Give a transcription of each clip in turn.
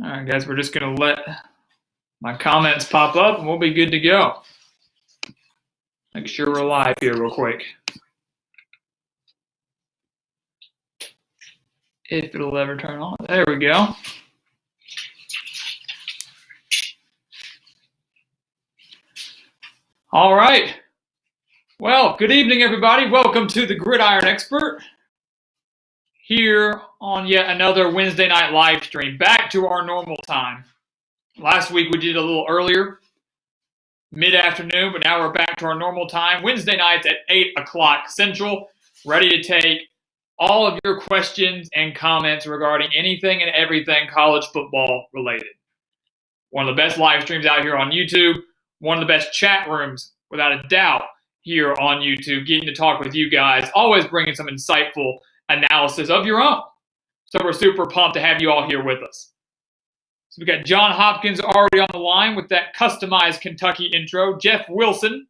All right, guys, we're just going to let my comments pop up and we'll be good to go. Make sure we're live here real quick. If it'll ever turn on. There we go. All right. Well, good evening, everybody. Welcome to the Gridiron Expert here on yet another Wednesday night live stream. Back to our normal time. Last week we did a little earlier, mid-afternoon, but now we're back to our normal time. Wednesday nights at 8 o'clock Central, ready to take all of your questions and comments regarding anything and everything college football related. One of the best live streams out here on YouTube, one of the best chat rooms, without a doubt, here on YouTube, getting to talk with you guys, always bringing some insightful analysis of your own. So we're super pumped to have you all here with us. So we got John Hopkins already on the line with that customized Kentucky intro. Jeff Wilson,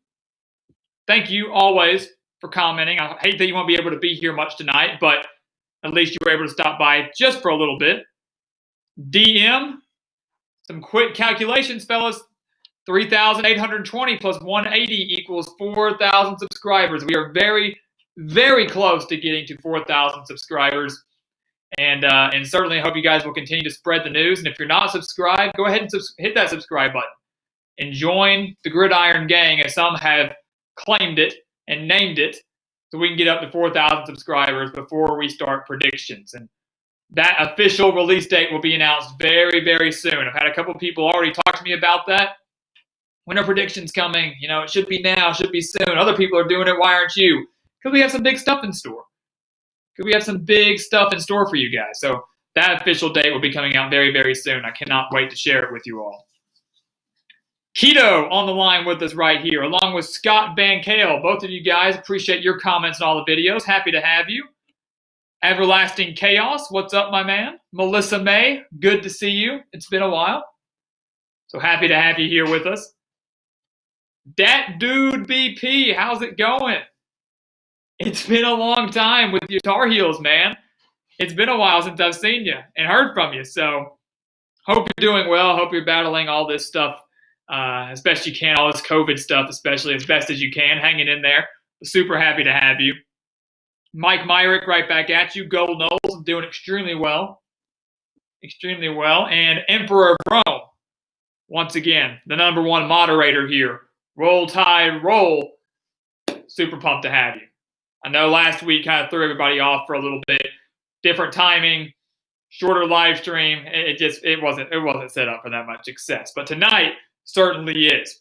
thank you always for commenting. I hate that you won't be able to be here much tonight, but at least you were able to stop by just for a little bit. DM, some quick calculations, fellas. 3,820 plus 180 equals 4,000 subscribers. We are very, very close to getting to 4,000 subscribers. And certainly hope you guys will continue to spread the news. And if you're not subscribed, go ahead and hit that subscribe button and join the Gridiron Gang, as some have claimed it and named it, so we can get up to 4,000 subscribers before we start predictions. And that official release date will be announced very, very soon. I've had a couple of people already talk to me about that. When are predictions coming? You know, it should be now, it should be soon. Other people are doing it. Why aren't you? Because we have some big stuff in store. Because we have some big stuff in store for you guys. So that official date will be coming out very, very soon. I cannot wait to share it with you all. Keto on the line with us right here, along with Scott Van Kale. Both of you guys, appreciate your comments on all the videos. Happy to have you. Everlasting Chaos, what's up, my man? Melissa May, good to see you. It's been a while. So happy to have you here with us. Dat Dude BP, how's it going? It's been a long time with your Tar Heels, man. It's been a while since I've seen you and heard from you. So hope you're doing well. Hope you're battling all this stuff as best you can, all this COVID stuff, especially as best as you can, hanging in there. Super happy to have you. Mike Myrick right back at you. Gold Knowles doing extremely well. Extremely well. And Emperor of Rome, once again, the number one moderator here. Roll Tide, roll. Super pumped to have you. I know last week kind of threw everybody off for a little bit. Different timing, shorter live stream. It wasn't set up for that much success. But tonight certainly is.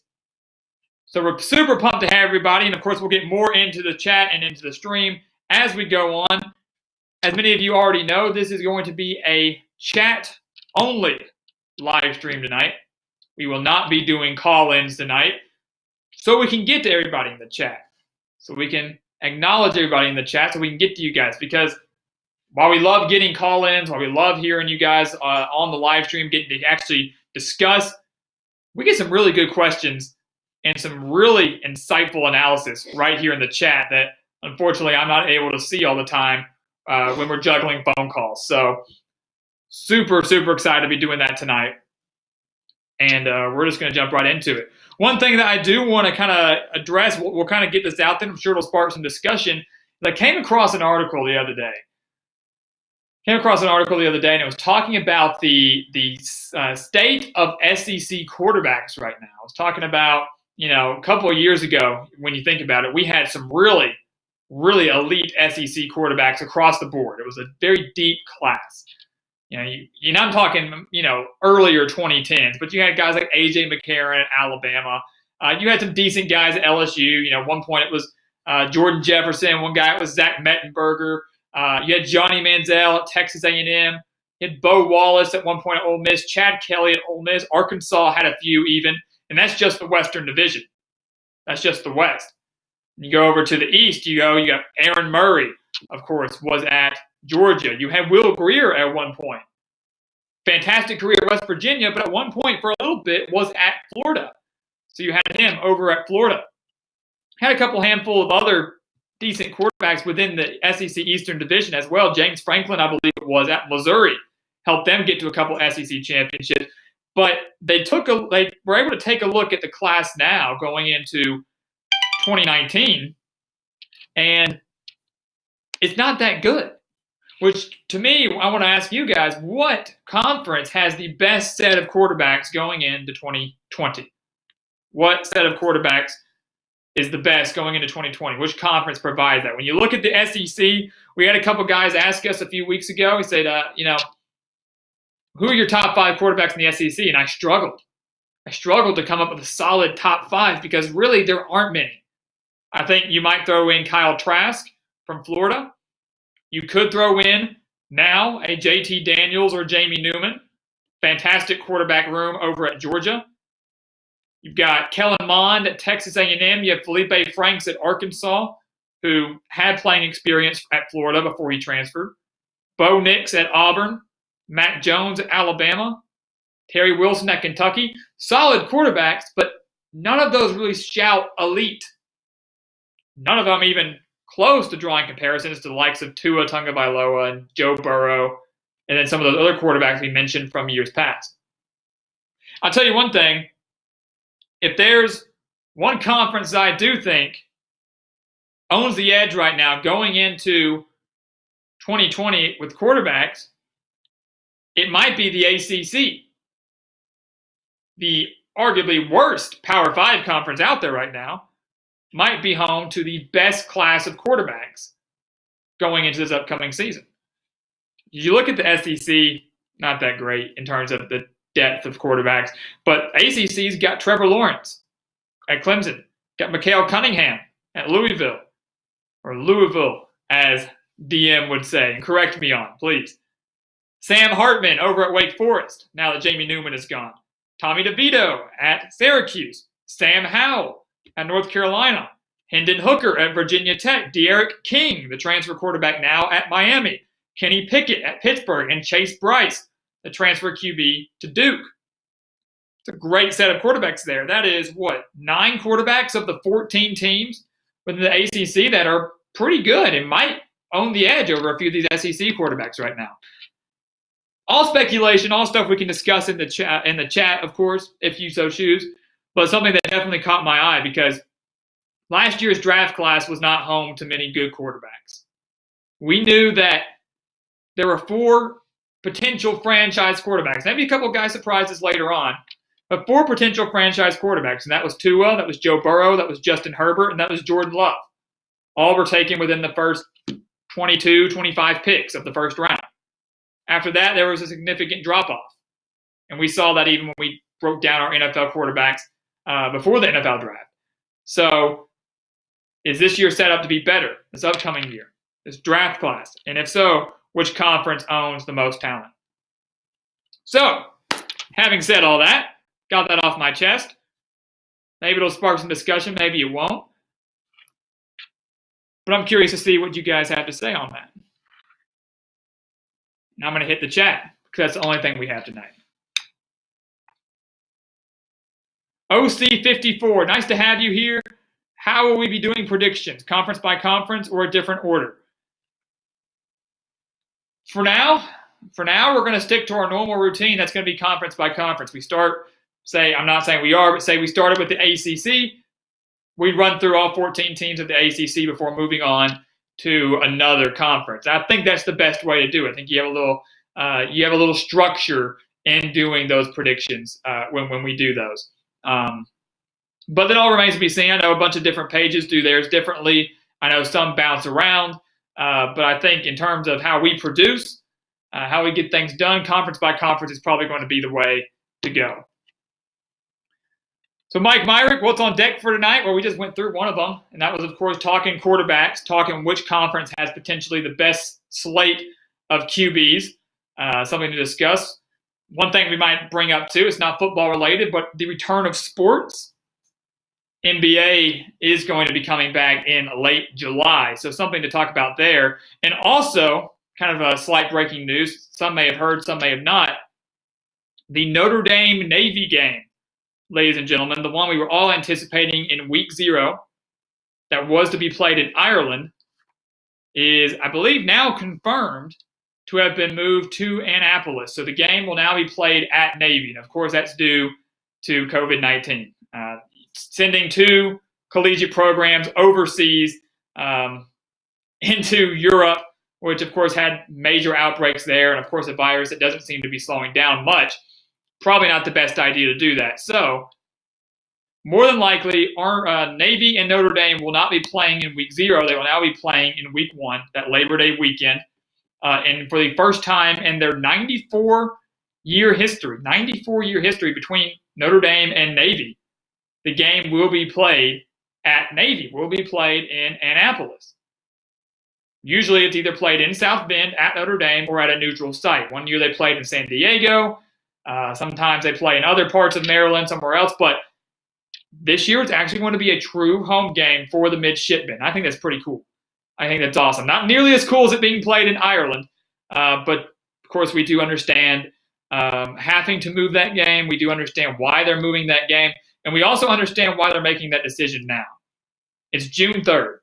So we're super pumped to have everybody. And of course, we'll get more into the chat and into the stream as we go on. As many of you already know, this is going to be a chat-only live stream tonight. We will not be doing call-ins tonight, so we can get to everybody in the chat. So we can acknowledge everybody in the chat so we can get to you guys. Because while we love getting call-ins, while we love hearing you guys on the live stream, getting to actually discuss, we get some really good questions and some really insightful analysis right here in the chat that unfortunately I'm not able to see all the time when we're juggling phone calls. So super, super excited to be doing that tonight. And we're just going to jump right into it. One thing that I do want to kind of address, we'll kind of get this out there. I'm sure it'll spark some discussion. I came across an article the other day. And it was talking about the state of SEC quarterbacks right now. I was talking about, a couple of years ago, when you think about it, we had some really, really elite SEC quarterbacks across the board. It was a very deep class. I'm talking, earlier 2010s, but you had guys like A.J. McCarron at Alabama. You had some decent guys at LSU. At one point it was Jordan Jefferson. One guy it was Zach Mettenberger. You had Johnny Manziel at Texas A&M. You had Bo Wallace at one point at Ole Miss. Chad Kelly at Ole Miss. Arkansas had a few even. And that's just the Western Division. That's just the West. You go over to the East, you got Aaron Murray, of course, was at Georgia. You had Will Grier at one point. Fantastic career at West Virginia, but at one point for a little bit was at Florida. So you had him over at Florida. Had a handful of other decent quarterbacks within the SEC Eastern Division as well. James Franklin, I believe it was, at Missouri. helped them get to a couple SEC championships. But they were able to take a look at the class now going into 2019, and it's not that good. Which, to me, I want to ask you guys, what conference has the best set of quarterbacks going into 2020? What set of quarterbacks is the best going into 2020? Which conference provides that? When you look at the SEC, we had a couple guys ask us a few weeks ago. We said, who are your top 5 quarterbacks in the SEC? And I struggled. I struggled to come up with a solid top 5 because really there aren't many. I think you might throw in Kyle Trask from Florida. You could throw in now a JT Daniels or Jamie Newman. Fantastic quarterback room over at Georgia. You've got Kellen Mond at Texas A&M. You have Felipe Franks at Arkansas, who had playing experience at Florida before he transferred. Bo Nix at Auburn. Mac Jones at Alabama. Terry Wilson at Kentucky. Solid quarterbacks, but none of those really shout elite. None of them even close to drawing comparisons to the likes of Tua Tagovailoa and Joe Burrow, and then some of those other quarterbacks we mentioned from years past. I'll tell you one thing. If there's one conference that I do think owns the edge right now going into 2020 with quarterbacks, it might be the ACC. The arguably worst Power 5 conference out there right now might be home to the best class of quarterbacks going into this upcoming season. You look at the SEC, not that great in terms of the depth of quarterbacks, but ACC's got Trevor Lawrence at Clemson, got Mikael Cunningham at Louisville, or Louisville, as DM would say, and correct me on, please. Sam Hartman over at Wake Forest, now that Jamie Newman is gone. Tommy DeVito at Syracuse. Sam Howell at North Carolina. Hendon Hooker at Virginia Tech. De'Aaron King, the transfer quarterback now at Miami. Kenny Pickett at Pittsburgh. And Chase Bryce, the transfer QB to Duke. It's a great set of quarterbacks there. That is, 9 quarterbacks of the 14 teams within the ACC that are pretty good and might own the edge over a few of these SEC quarterbacks right now. All speculation, all stuff we can discuss in the chat, of course, if you so choose. But something that definitely caught my eye because last year's draft class was not home to many good quarterbacks. We knew that there were 4 potential franchise quarterbacks. Maybe a couple of guys surprised us later on, but 4 potential franchise quarterbacks. And that was Tua, that was Joe Burrow, that was Justin Herbert, and that was Jordan Love. All were taken within the first 22, 25 picks of the first round. After that, there was a significant drop-off. And we saw that even when we broke down our NFL quarterbacks before the NFL draft. So is this year set up to be better, this upcoming year, this draft class? And if so, which conference owns the most talent? So, having said all that, got that off my chest. Maybe it'll spark some discussion, maybe it won't. But I'm curious to see what you guys have to say on that. And I'm going to hit the chat because that's the only thing we have tonight. OC54, nice to have you here. How will we be doing predictions? Conference by conference or a different order? For now, we're going to stick to our normal routine. That's going to be conference by conference. We start, I'm not saying we are, but say we started with the ACC. We'd run through all 14 teams of the ACC before moving on to another conference. I think that's the best way to do it. I think you have a little structure in doing those predictions when we do those. But that all remains to be seen. I know a bunch of different pages do theirs differently. I know some bounce around, but I think in terms of how we produce, how we get things done, conference by conference is probably going to be the way to go. So Mike Myrick, what's on deck for tonight? Well, we just went through one of them, and that was, of course, talking quarterbacks, talking which conference has potentially the best slate of QBs, something to discuss. One thing we might bring up, too, it's not football related, but the return of sports. NBA is going to be coming back in late July, so something to talk about there. And also, kind of a slight breaking news, some may have heard, some may have not, the Notre Dame-Navy game. Ladies and gentlemen, the one we were all anticipating in week 0 that was to be played in Ireland is, I believe, now confirmed to have been moved to Annapolis. So the game will now be played at Navy. And of course, that's due to COVID-19. Sending two collegiate programs overseas into Europe, which of course had major outbreaks there. And of course, a virus that doesn't seem to be slowing down much. Probably not the best idea to do that. So more than likely, our Navy and Notre Dame will not be playing in week 0. They will now be playing in week 1, that Labor Day weekend. And for the first time in their 94-year history between Notre Dame and Navy, the game will be played at Navy, will be played in Annapolis. Usually it's either played in South Bend at Notre Dame or at a neutral site. One year they played in San Diego. Sometimes they play in other parts of Maryland, somewhere else. But this year it's actually going to be a true home game for the midshipmen. I think that's pretty cool. I think that's awesome. Not nearly as cool as it being played in Ireland, but of course we do understand having to move that game. We do understand why they're moving that game, and we also understand why they're making that decision now. It's June 3rd.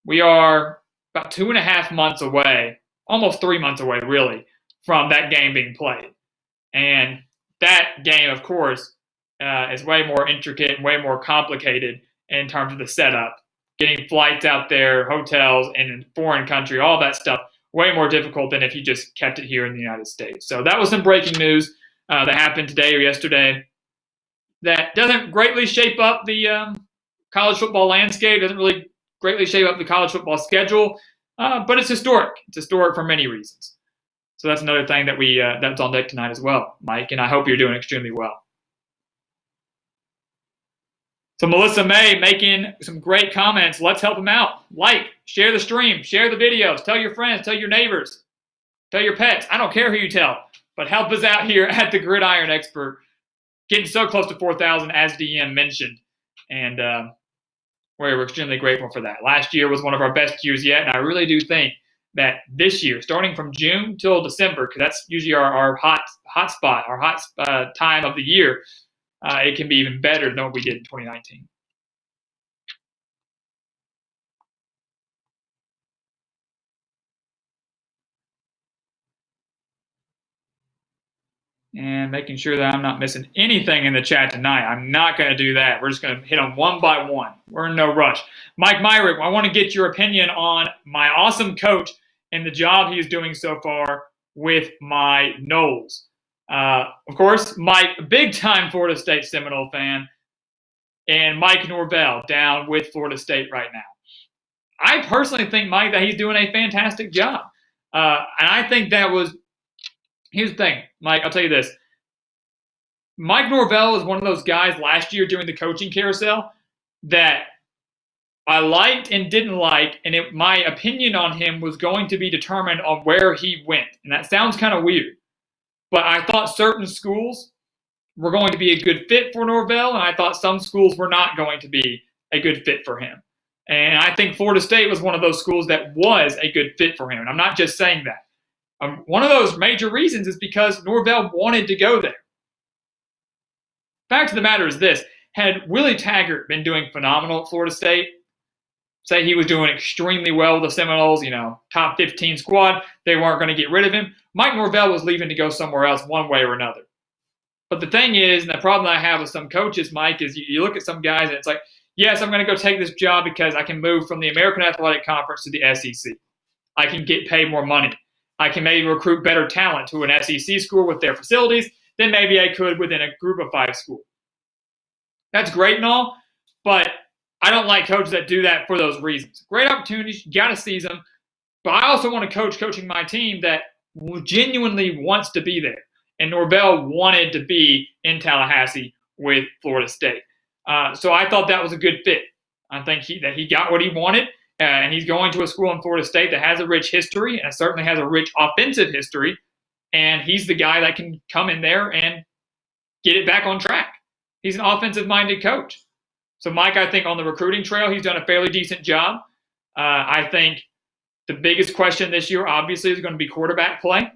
We are about 2.5 months away, almost 3 months away, really, from that game being played. And that game, of course, is way more intricate and way more complicated in terms of the setup. Getting flights out there, hotels, and in a foreign country, all that stuff, way more difficult than if you just kept it here in the United States. So that was some breaking news that happened today or yesterday that doesn't greatly shape up the college football landscape, doesn't really greatly shape up the college football schedule, but it's historic. It's historic for many reasons. So that's another thing that that's on deck tonight as well, Mike, and I hope you're doing extremely well. So Melissa May making some great comments. Let's help them out. Like, share the stream, share the videos, tell your friends, tell your neighbors, tell your pets. I don't care who you tell, but help us out here at the Gridiron Expert. Getting so close to 4,000 as DM mentioned, and we're extremely grateful for that. Last year was one of our best years yet, and I really do think that this year, starting from June till December, because that's usually our hot spot, our hot time of the year, it can be even better than what we did in 2019. And making sure that I'm not missing anything in the chat tonight. I'm not going to do that. We're just going to hit them one by one. We're in no rush. Mike Myrick, I want to get your opinion on my awesome coach and the job he is doing so far with my Noles. Of course, Mike, big-time Florida State Seminole fan, and Mike Norvell down with Florida State right now. I personally think, Mike, that he's doing a fantastic job. And I think that was – here's the thing, Mike, I'll tell you this. Mike Norvell was one of those guys last year during the coaching carousel that I liked and didn't like, and my opinion on him was going to be determined on where he went. And that sounds kind of weird. But I thought certain schools were going to be a good fit for Norvell, and I thought some schools were not going to be a good fit for him. And I think Florida State was one of those schools that was a good fit for him. And I'm not just saying that. One of those major reasons is because Norvell wanted to go there. Fact of the matter is this. Had Willie Taggart been doing phenomenal at Florida State, say he was doing extremely well with the Seminoles, top 15 squad, they weren't going to get rid of him, Mike Norvell was leaving to go somewhere else one way or another. But the thing is, and the problem that I have with some coaches, Mike, is you look at some guys and it's like, yes, I'm going to go take this job because I can move from the American Athletic Conference to the SEC. I can get paid more money. I can maybe recruit better talent to an SEC school with their facilities than maybe I could within a group of 5 school. That's great and all, but I don't like coaches that do that for those reasons. Great opportunities, you got to seize them. But I also want a coach coaching my team that genuinely wants to be there. And Norvell wanted to be in Tallahassee with Florida State. So I thought that was a good fit. I think that he got what he wanted, and he's going to a school in Florida State that has a rich history and certainly has a rich offensive history. And he's the guy that can come in there and get it back on track. He's an offensive-minded coach. So, Mike, I think on the recruiting trail, he's done a fairly decent job. I think the biggest question this year, obviously, is going to be quarterback play.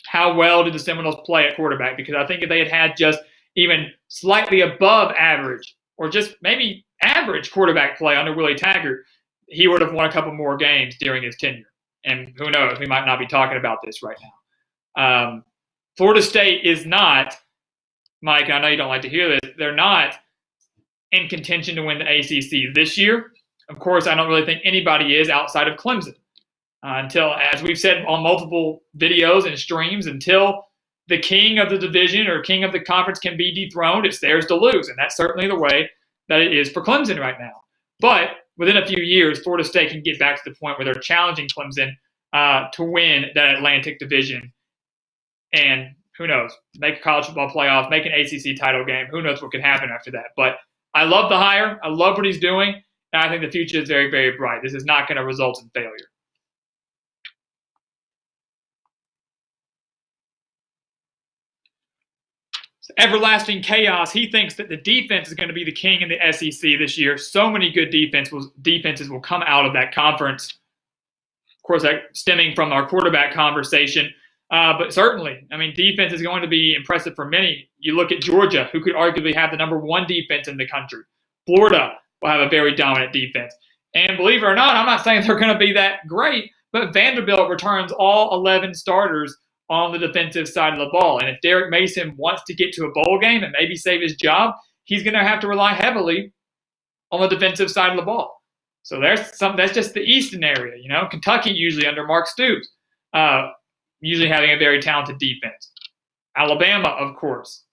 How well did the Seminoles play at quarterback? Because I think if they had just even slightly above average or just maybe average quarterback play under Willie Taggart, he would have won a couple more games during his tenure. And who knows, we might not be talking about this right now. Florida State is not, Mike, I know you don't like to hear this, they're not in contention to win the ACC this year. Of course, I don't really think anybody is outside of Clemson. Until, as we've said on multiple videos and streams, until the king of the division or king of the conference can be dethroned, it's theirs to lose. And that's certainly the way that it is for Clemson right now. But within a few years, Florida State can get back to the point where they're challenging Clemson to win that Atlantic division. And who knows, make a college football playoff, make an ACC title game. Who knows what could happen after that. But I love the hire. I love what he's doing. And I think the future is very, very bright. This is not going to result in failure. Everlasting chaos. He thinks that the defense is going to be the king in the SEC this year. So many good defenses will come out of that conference. Of course, that stemming from our quarterback conversation. But certainly, I mean, defense is going to be impressive for many. You look at Georgia, who could arguably have the number one defense in the country. Florida will have a very dominant defense. And believe it or not, I'm not saying they're going to be that great, but Vanderbilt returns all 11 starters on the defensive side of the ball. And if Derek Mason wants to get to a bowl game and maybe save his job, he's going to have to rely heavily on the defensive side of the ball. So that's just the Eastern area. You know, Kentucky usually under Mark Stoops, usually having a very talented defense. Alabama, of course.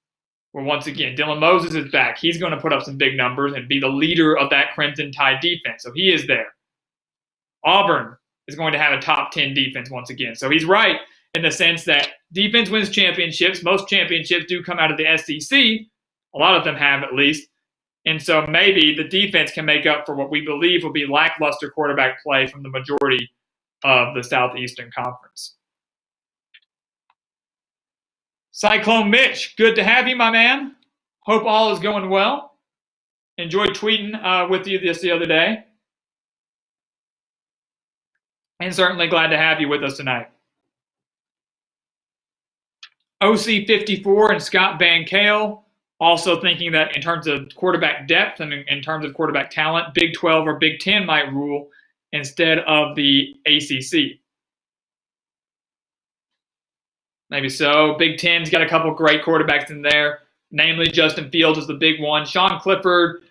Well, once again, Dylan Moses is back. He's going to put up some big numbers and be the leader of that Crimson Tide defense. So he is there. Auburn is going to have a top 10 defense once again. So he's right in the sense that defense wins championships. Most championships do come out of the SEC. A lot of them have, at least. And so maybe the defense can make up for what we believe will be lackluster quarterback play from the majority of the Southeastern Conference. Cyclone Mitch, good to have you, my man. Hope all is going well. Enjoyed tweeting with you the other day. And certainly glad to have you with us tonight. OC54 and Scott Van Kale also thinking that in terms of quarterback depth and in terms of quarterback talent, Big 12 or Big 10 might rule instead of the ACC. Maybe so. Big 10's got a couple great quarterbacks in there, namely Justin Fields is the big one. Sean Clifford,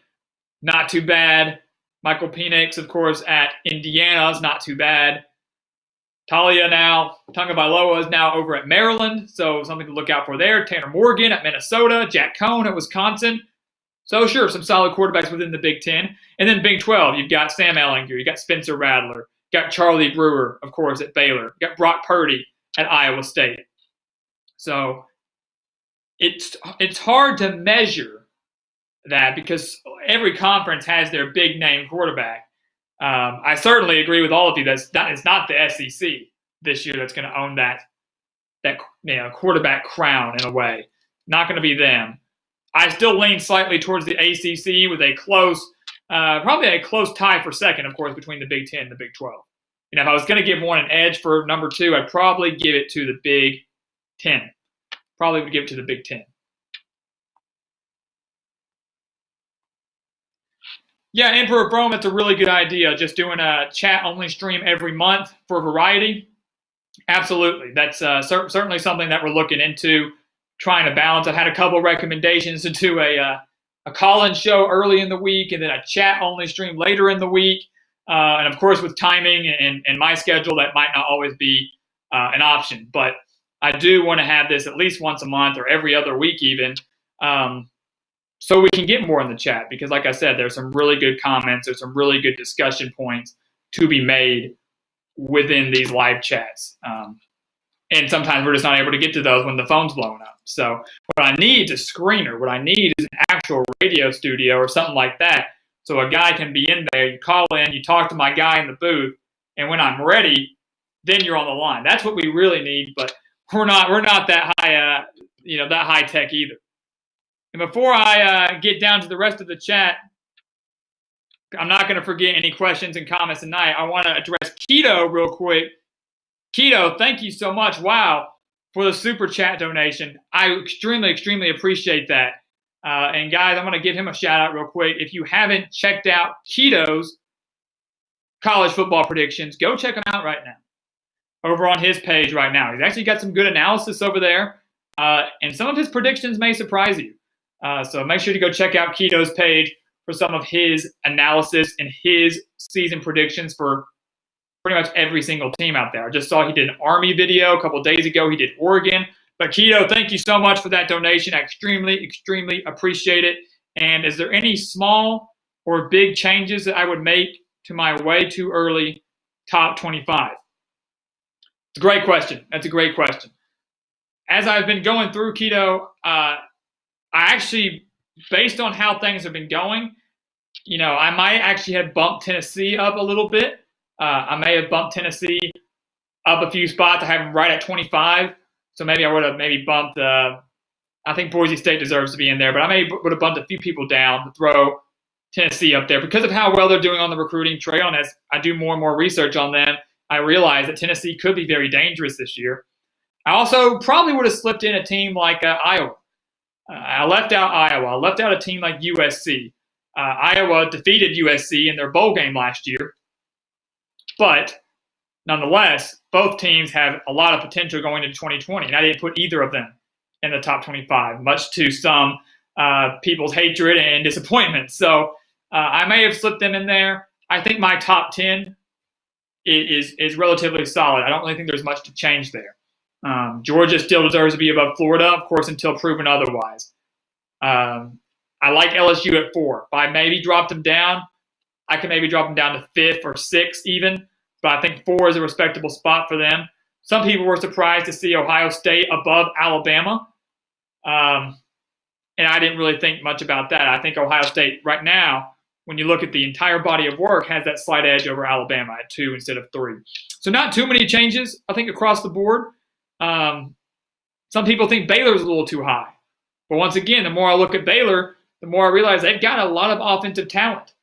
not too bad. Michael Penix, of course, at Indiana is not too bad. Tagovailoa is now over at Maryland, so something to look out for there. Tanner Morgan at Minnesota, Jack Cohn at Wisconsin. So sure, some solid quarterbacks within the Big 10. And then Big 12, you've got Sam Ehlinger, you've got Spencer Rattler, you've got Charlie Brewer, of course, at Baylor, you've got Brock Purdy at Iowa State. So it's hard to measure that because every conference has their big name quarterback. I certainly agree with all of you that it's not the SEC this year that's going to own that quarterback crown in a way. Not going to be them. I still lean slightly towards the ACC with a probably a close tie for second, of course, between the Big 10 and the Big 12. You know, if I was going to give one an edge for number two, I'd probably give it to the Big 10. Probably would give it to the Big 10. Yeah, Emperor of Rome, that's a really good idea. Just doing a chat-only stream every month for variety. Absolutely. That's certainly something that we're looking into, trying to balance. I've had a couple recommendations to do a call-in show early in the week and then a chat-only stream later in the week. And, of course, with timing and my schedule, that might not always be an option. But I do want to have this at least once a month or every other week even, so we can get more in the chat. Because like I said, there's some really good comments. There's some really good discussion points to be made within these live chats. And sometimes we're just not able to get to those when the phone's blowing up. So what I need is a screener. What I need is an actual radio studio or something like that. So a guy can be in there, you call in, you talk to my guy in the booth, and when I'm ready, then you're on the line. That's what we really need, but we're not that high, that high tech either. And before I get down to the rest of the chat, I'm not going to forget any questions and comments tonight. I want to address Keto real quick. Keto, thank you so much. Wow, for the super chat donation. I extremely, extremely appreciate that. And guys, I'm going to give him a shout out real quick. If you haven't checked out Keto's college football predictions, go check them out right now. over on his page right now. He's actually got some good analysis over there, and some of his predictions may surprise you. So make sure to go check out Keto's page for some of his analysis and his season predictions for pretty much every single team out there. I just saw he did an Army video a couple of days ago. He did Oregon. But Keto, thank you so much for that donation. I extremely, extremely appreciate it. And is there any small or big changes that I would make to my way too early top 25? It's a great question. That's a great question. As I've been going through, Keto, I actually, based on how things have been going, I might actually have bumped Tennessee up a little bit. I may have bumped Tennessee up a few spots. I have them right at 25. So maybe I would have bumped I think Boise State deserves to be in there, but I would have bumped a few people down to throw Tennessee up there because of how well they're doing on the recruiting trail. And as I do more and more research on them, I realize that Tennessee could be very dangerous this year. I also probably would have slipped in a team like Iowa. I left out Iowa. I left out a team like USC. Iowa defeated USC in their bowl game last year. But nonetheless, both teams have a lot of potential going into 2020. And I didn't put either of them in the top 25, much to some people's hatred and disappointment. So I may have slipped them in there. I think my top 10 is relatively solid. I don't really think there's much to change there. Georgia still deserves to be above Florida, of course, until proven otherwise. I like LSU at 4. If I maybe dropped them down, I can maybe drop them down to 5th or 6th even. But I think 4 is a respectable spot for them. Some people were surprised to see Ohio State above Alabama. And I didn't really think much about that. I think Ohio State right now, when you look at the entire body of work, has that slight edge over Alabama at 2 instead of 3. So not too many changes, I think, across the board. Some people think Baylor's a little too high. But once again, the more I look at Baylor, the more I realize they've got a lot of offensive talent.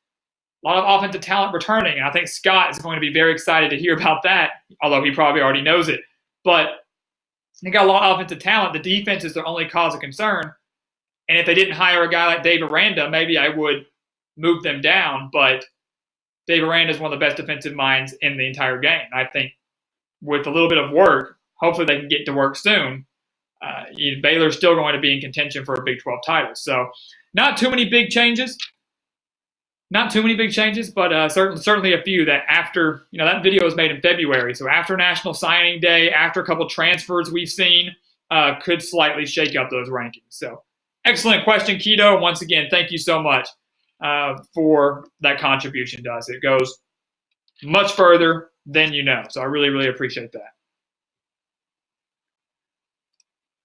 A lot of offensive talent returning. And I think Scott is going to be very excited to hear about that, although he probably already knows it. But they got a lot of offensive talent. The defense is their only cause of concern. And if they didn't hire a guy like Dave Aranda, maybe I would move them down. But Dave Aranda is one of the best defensive minds in the entire game. I think with a little bit of work, hopefully they can get to work soon. Baylor's still going to be in contention for a Big 12 title. So not too many big changes. Not too many big changes, but certainly a few that after, that video was made in February. So after National Signing Day, after a couple transfers we've seen, could slightly shake up those rankings. So excellent question, Keto. Once again, thank you so much for that contribution to us. It goes much further than you know. So I really, really appreciate that.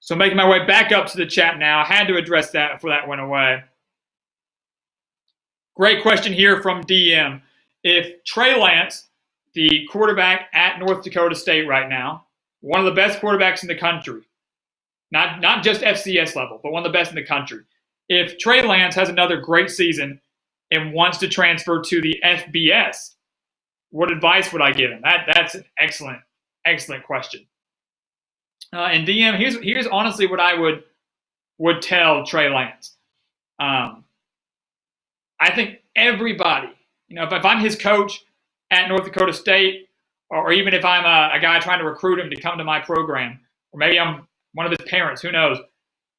So making my way back up to the chat now. I had to address that before that went away. Great question here from DM. If Trey Lance, the quarterback at North Dakota State right now, one of the best quarterbacks in the country, not just FCS level, but one of the best in the country, if Trey Lance has another great season and wants to transfer to the FBS, what advice would I give him? That's an excellent, excellent question. And DM, here's honestly what I would tell Trey Lance. I think everybody, if I'm his coach at North Dakota State, or even if I'm a guy trying to recruit him to come to my program, or maybe I'm one of his parents, who knows,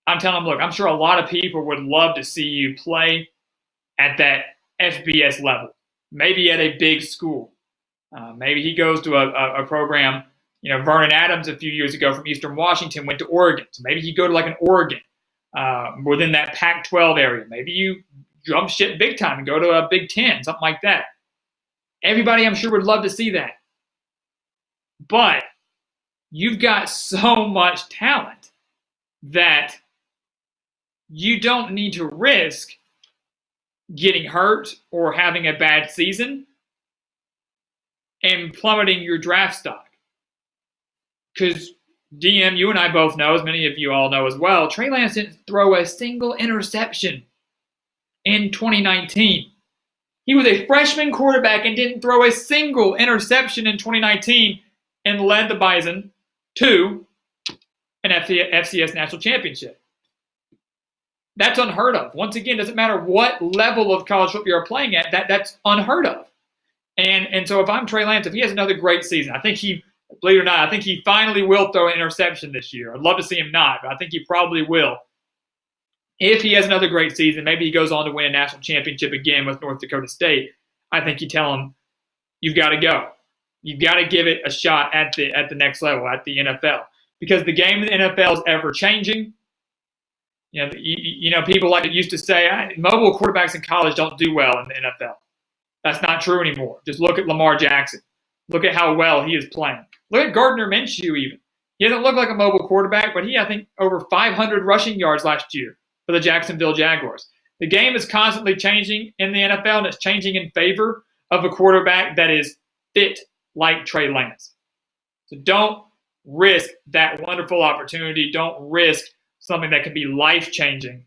I'm telling him, look, I'm sure a lot of people would love to see you play at that FBS level, maybe at a big school. Maybe he goes to a program, Vernon Adams a few years ago from Eastern Washington went to Oregon. So maybe he'd go to like an Oregon within that Pac-12 area. Maybe you jump ship big time and go to a Big Ten, something like that. Everybody, I'm sure, would love to see that. But you've got so much talent that you don't need to risk getting hurt or having a bad season and plummeting your draft stock. Because DM, you and I both know, as many of you all know as well, Trey Lance didn't throw a single interception in 2019. He was a freshman quarterback and didn't throw a single interception in 2019 and led the Bison to an FCS national championship. That's unheard of. Once again, doesn't matter what level of college football you're playing at, that's unheard of. And so if I'm Trey Lance, if he has another great season, I think he Believe it or not, I think he finally will throw an interception this year. I'd love to see him not, but I think he probably will. If he has another great season, maybe he goes on to win a national championship again with North Dakota State, I think you tell him, you've got to go. You've got to give it a shot at the next level, at the NFL. Because the game in the NFL is ever changing. People used to say, mobile quarterbacks in college don't do well in the NFL. That's not true anymore. Just look at Lamar Jackson. Look at how well he is playing. Look at Gardner Minshew even. He doesn't look like a mobile quarterback, but he, I think, over 500 rushing yards last year for the Jacksonville Jaguars. The game is constantly changing in the NFL, and it's changing in favor of a quarterback that is fit like Trey Lance. So don't risk that wonderful opportunity. Don't risk something that could be life-changing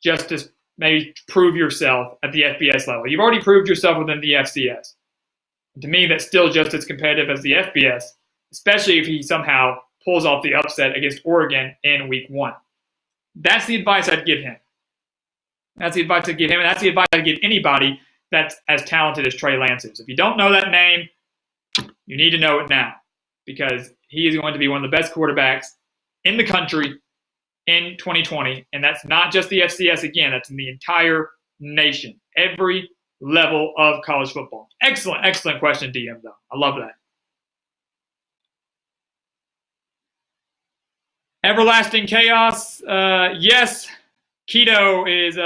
just to maybe prove yourself at the FBS level. You've already proved yourself within the FCS. And to me, that's still just as competitive as the FBS, especially if he somehow pulls off the upset against Oregon in week 1. That's the advice I'd give him. That's the advice I'd give him, and that's the advice I'd give anybody that's as talented as Trey Lance is. If you don't know that name, you need to know it now, because he is going to be one of the best quarterbacks in the country in 2020, and that's not just the FCS again. That's in the entire nation, every level of college football. Excellent question, DM, though. I love that. Everlasting Chaos. Yes, Keto is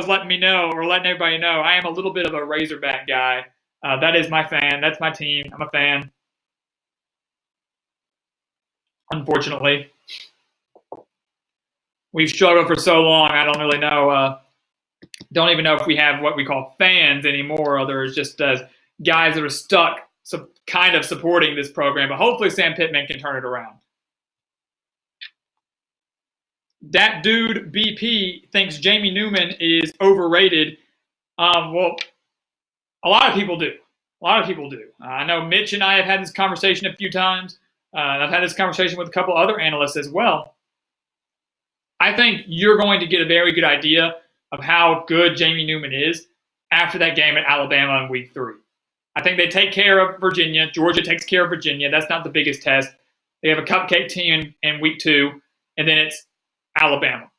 letting me know, or letting everybody know, I am a little bit of a Razorback guy. That is my fan. That's my team. I'm a fan. Unfortunately, we've struggled for so long. I don't really know. Don't even know if we have what we call fans anymore, or there's just guys that are stuck, kind of supporting this program. But hopefully, Sam Pittman can turn it around. That dude BP thinks Jamie Newman is overrated. Well, a lot of people do. I know Mitch and I have had this conversation a few times. I've had this conversation with a couple other analysts as well. I think you're going to get a very good idea of how good Jamie Newman is after that game at Alabama in week 3. I think they take care of Virginia. Georgia takes care of Virginia. That's not the biggest test. They have a cupcake team in week 2, and then it's Alabama.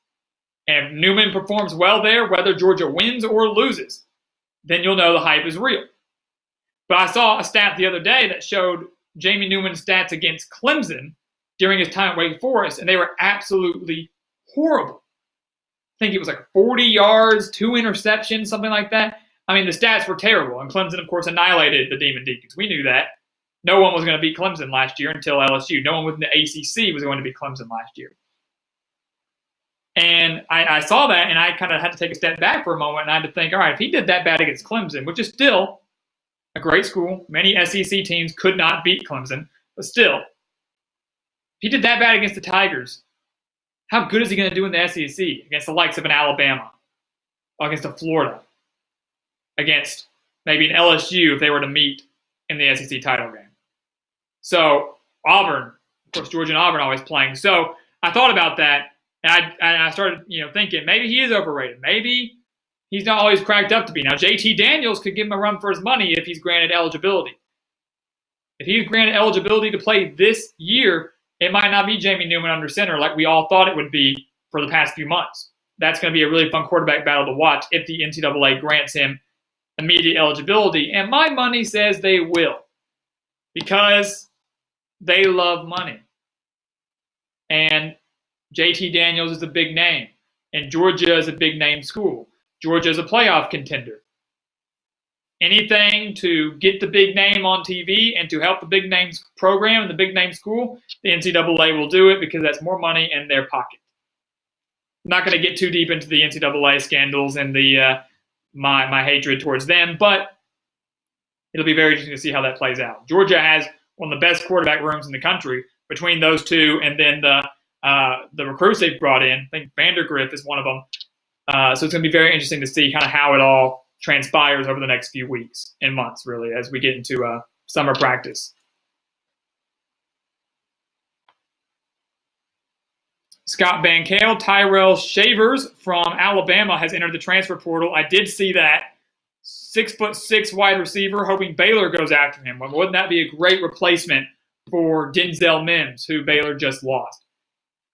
And if Newman performs well there, whether Georgia wins or loses, then you'll know the hype is real. But I saw a stat the other day that showed Jamie Newman's stats against Clemson during his time at Wake Forest, and they were absolutely horrible. I think it was like 40 yards, 2 interceptions, something like that. I mean, the stats were terrible, and Clemson, of course, annihilated the Demon Deacons. We knew that. No one was going to beat Clemson last year until LSU. No one within the ACC was going to beat Clemson last year. And I saw that, and I kind of had to take a step back for a moment, and I had to think, all right, if he did that bad against Clemson, which is still a great school, many SEC teams could not beat Clemson, but still, if he did that bad against the Tigers, how good is he going to do in the SEC against the likes of an Alabama, against a Florida, against maybe an LSU if they were to meet in the SEC title game? So Auburn, of course, Georgia and Auburn always playing. So I thought about that. And I started, thinking maybe he is overrated. Maybe he's not always cracked up to be. Now, JT Daniels could give him a run for his money if he's granted eligibility. If he's granted eligibility to play this year, it might not be Jamie Newman under center like we all thought it would be for the past few months. That's going to be a really fun quarterback battle to watch if the NCAA grants him immediate eligibility. And my money says they will, because they love money. And JT Daniels is a big name, and Georgia is a big name school. Georgia is a playoff contender. Anything to get the big name on TV and to help the big names program and the big name school, the NCAA will do it because that's more money in their pocket. I'm not going to get too deep into the NCAA scandals and my hatred towards them, but it'll be very interesting to see how that plays out. Georgia has one of the best quarterback rooms in the country between those two, and then the recruits they've brought in. I think Vandergrift is one of them. So it's going to be very interesting to see kind of how it all transpires over the next few weeks and months, really, as we get into summer practice. Scott Bankale, Tyrell Shavers from Alabama has entered the transfer portal. I did see that. 6'6" wide receiver, hoping Baylor goes after him. Well, wouldn't that be a great replacement for Denzel Mims, who Baylor just lost?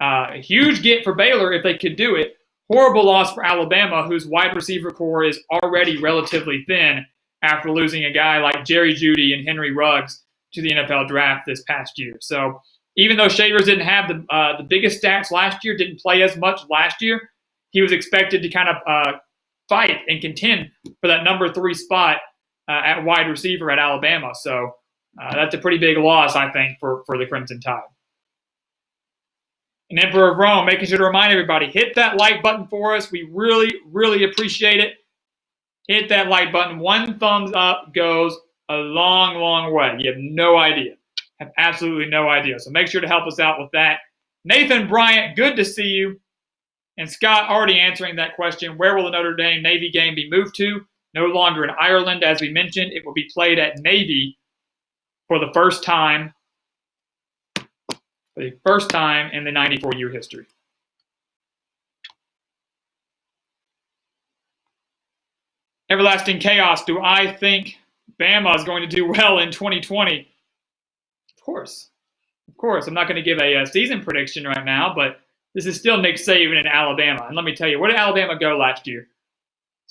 A huge get for Baylor if they could do it. Horrible loss for Alabama, whose wide receiver core is already relatively thin after losing a guy like Jerry Jeudy and Henry Ruggs to the NFL draft this past year. So even though Shavers didn't have the biggest stats last year, didn't play as much last year, he was expected to kind of fight and contend for that number 3 spot at wide receiver at Alabama. So that's a pretty big loss, I think, for the Crimson Tide. And Emperor of Rome, making sure to remind everybody, hit that like button for us. We really, really appreciate it. Hit that like button. 1 thumbs up goes a long, long way. You have no idea. Have absolutely no idea. So make sure to help us out with that. Nathan Bryant, good to see you. And Scott already answering that question. Where will the Notre Dame-Navy game be moved to? No longer in Ireland, as we mentioned. It will be played at Navy for the first time. For the first time in the 94-year history. Everlasting Chaos. Do I think Bama is going to do well in 2020? Of course. Of course. I'm not going to give a season prediction right now, but this is still Nick Saban in Alabama. And let me tell you, where did Alabama go last year?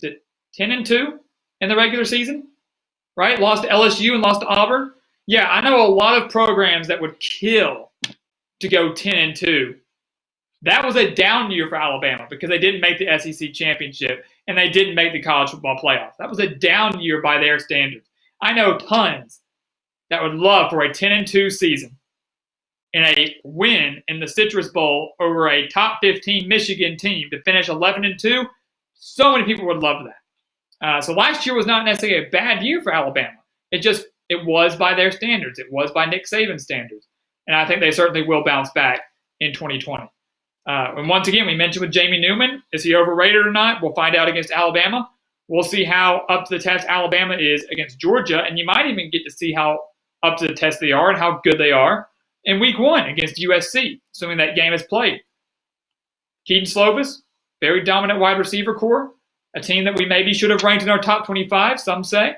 Is it 10-2 in the regular season? Right? Lost to LSU and lost to Auburn? Yeah, I know a lot of programs that would kill to go 10-2. That was a down year for Alabama because they didn't make the SEC championship and they didn't make the college football playoff. That was a down year by their standards. I know tons that would love for a 10-2 season and a win in the Citrus Bowl over a top 15 Michigan team to finish 11-2. So many people would love that. So last year was not necessarily a bad year for Alabama. It was by their standards. It was by Nick Saban's standards. And I think they certainly will bounce back in 2020. And once again, we mentioned with Jamie Newman, is he overrated or not? We'll find out against Alabama. We'll see how up to the test Alabama is against Georgia, and you might even get to see how up to the test they are and how good they are in week 1 against USC, assuming that game is played. Keaton Slovis, very dominant wide receiver core, a team that we maybe should have ranked in our top 25, some say,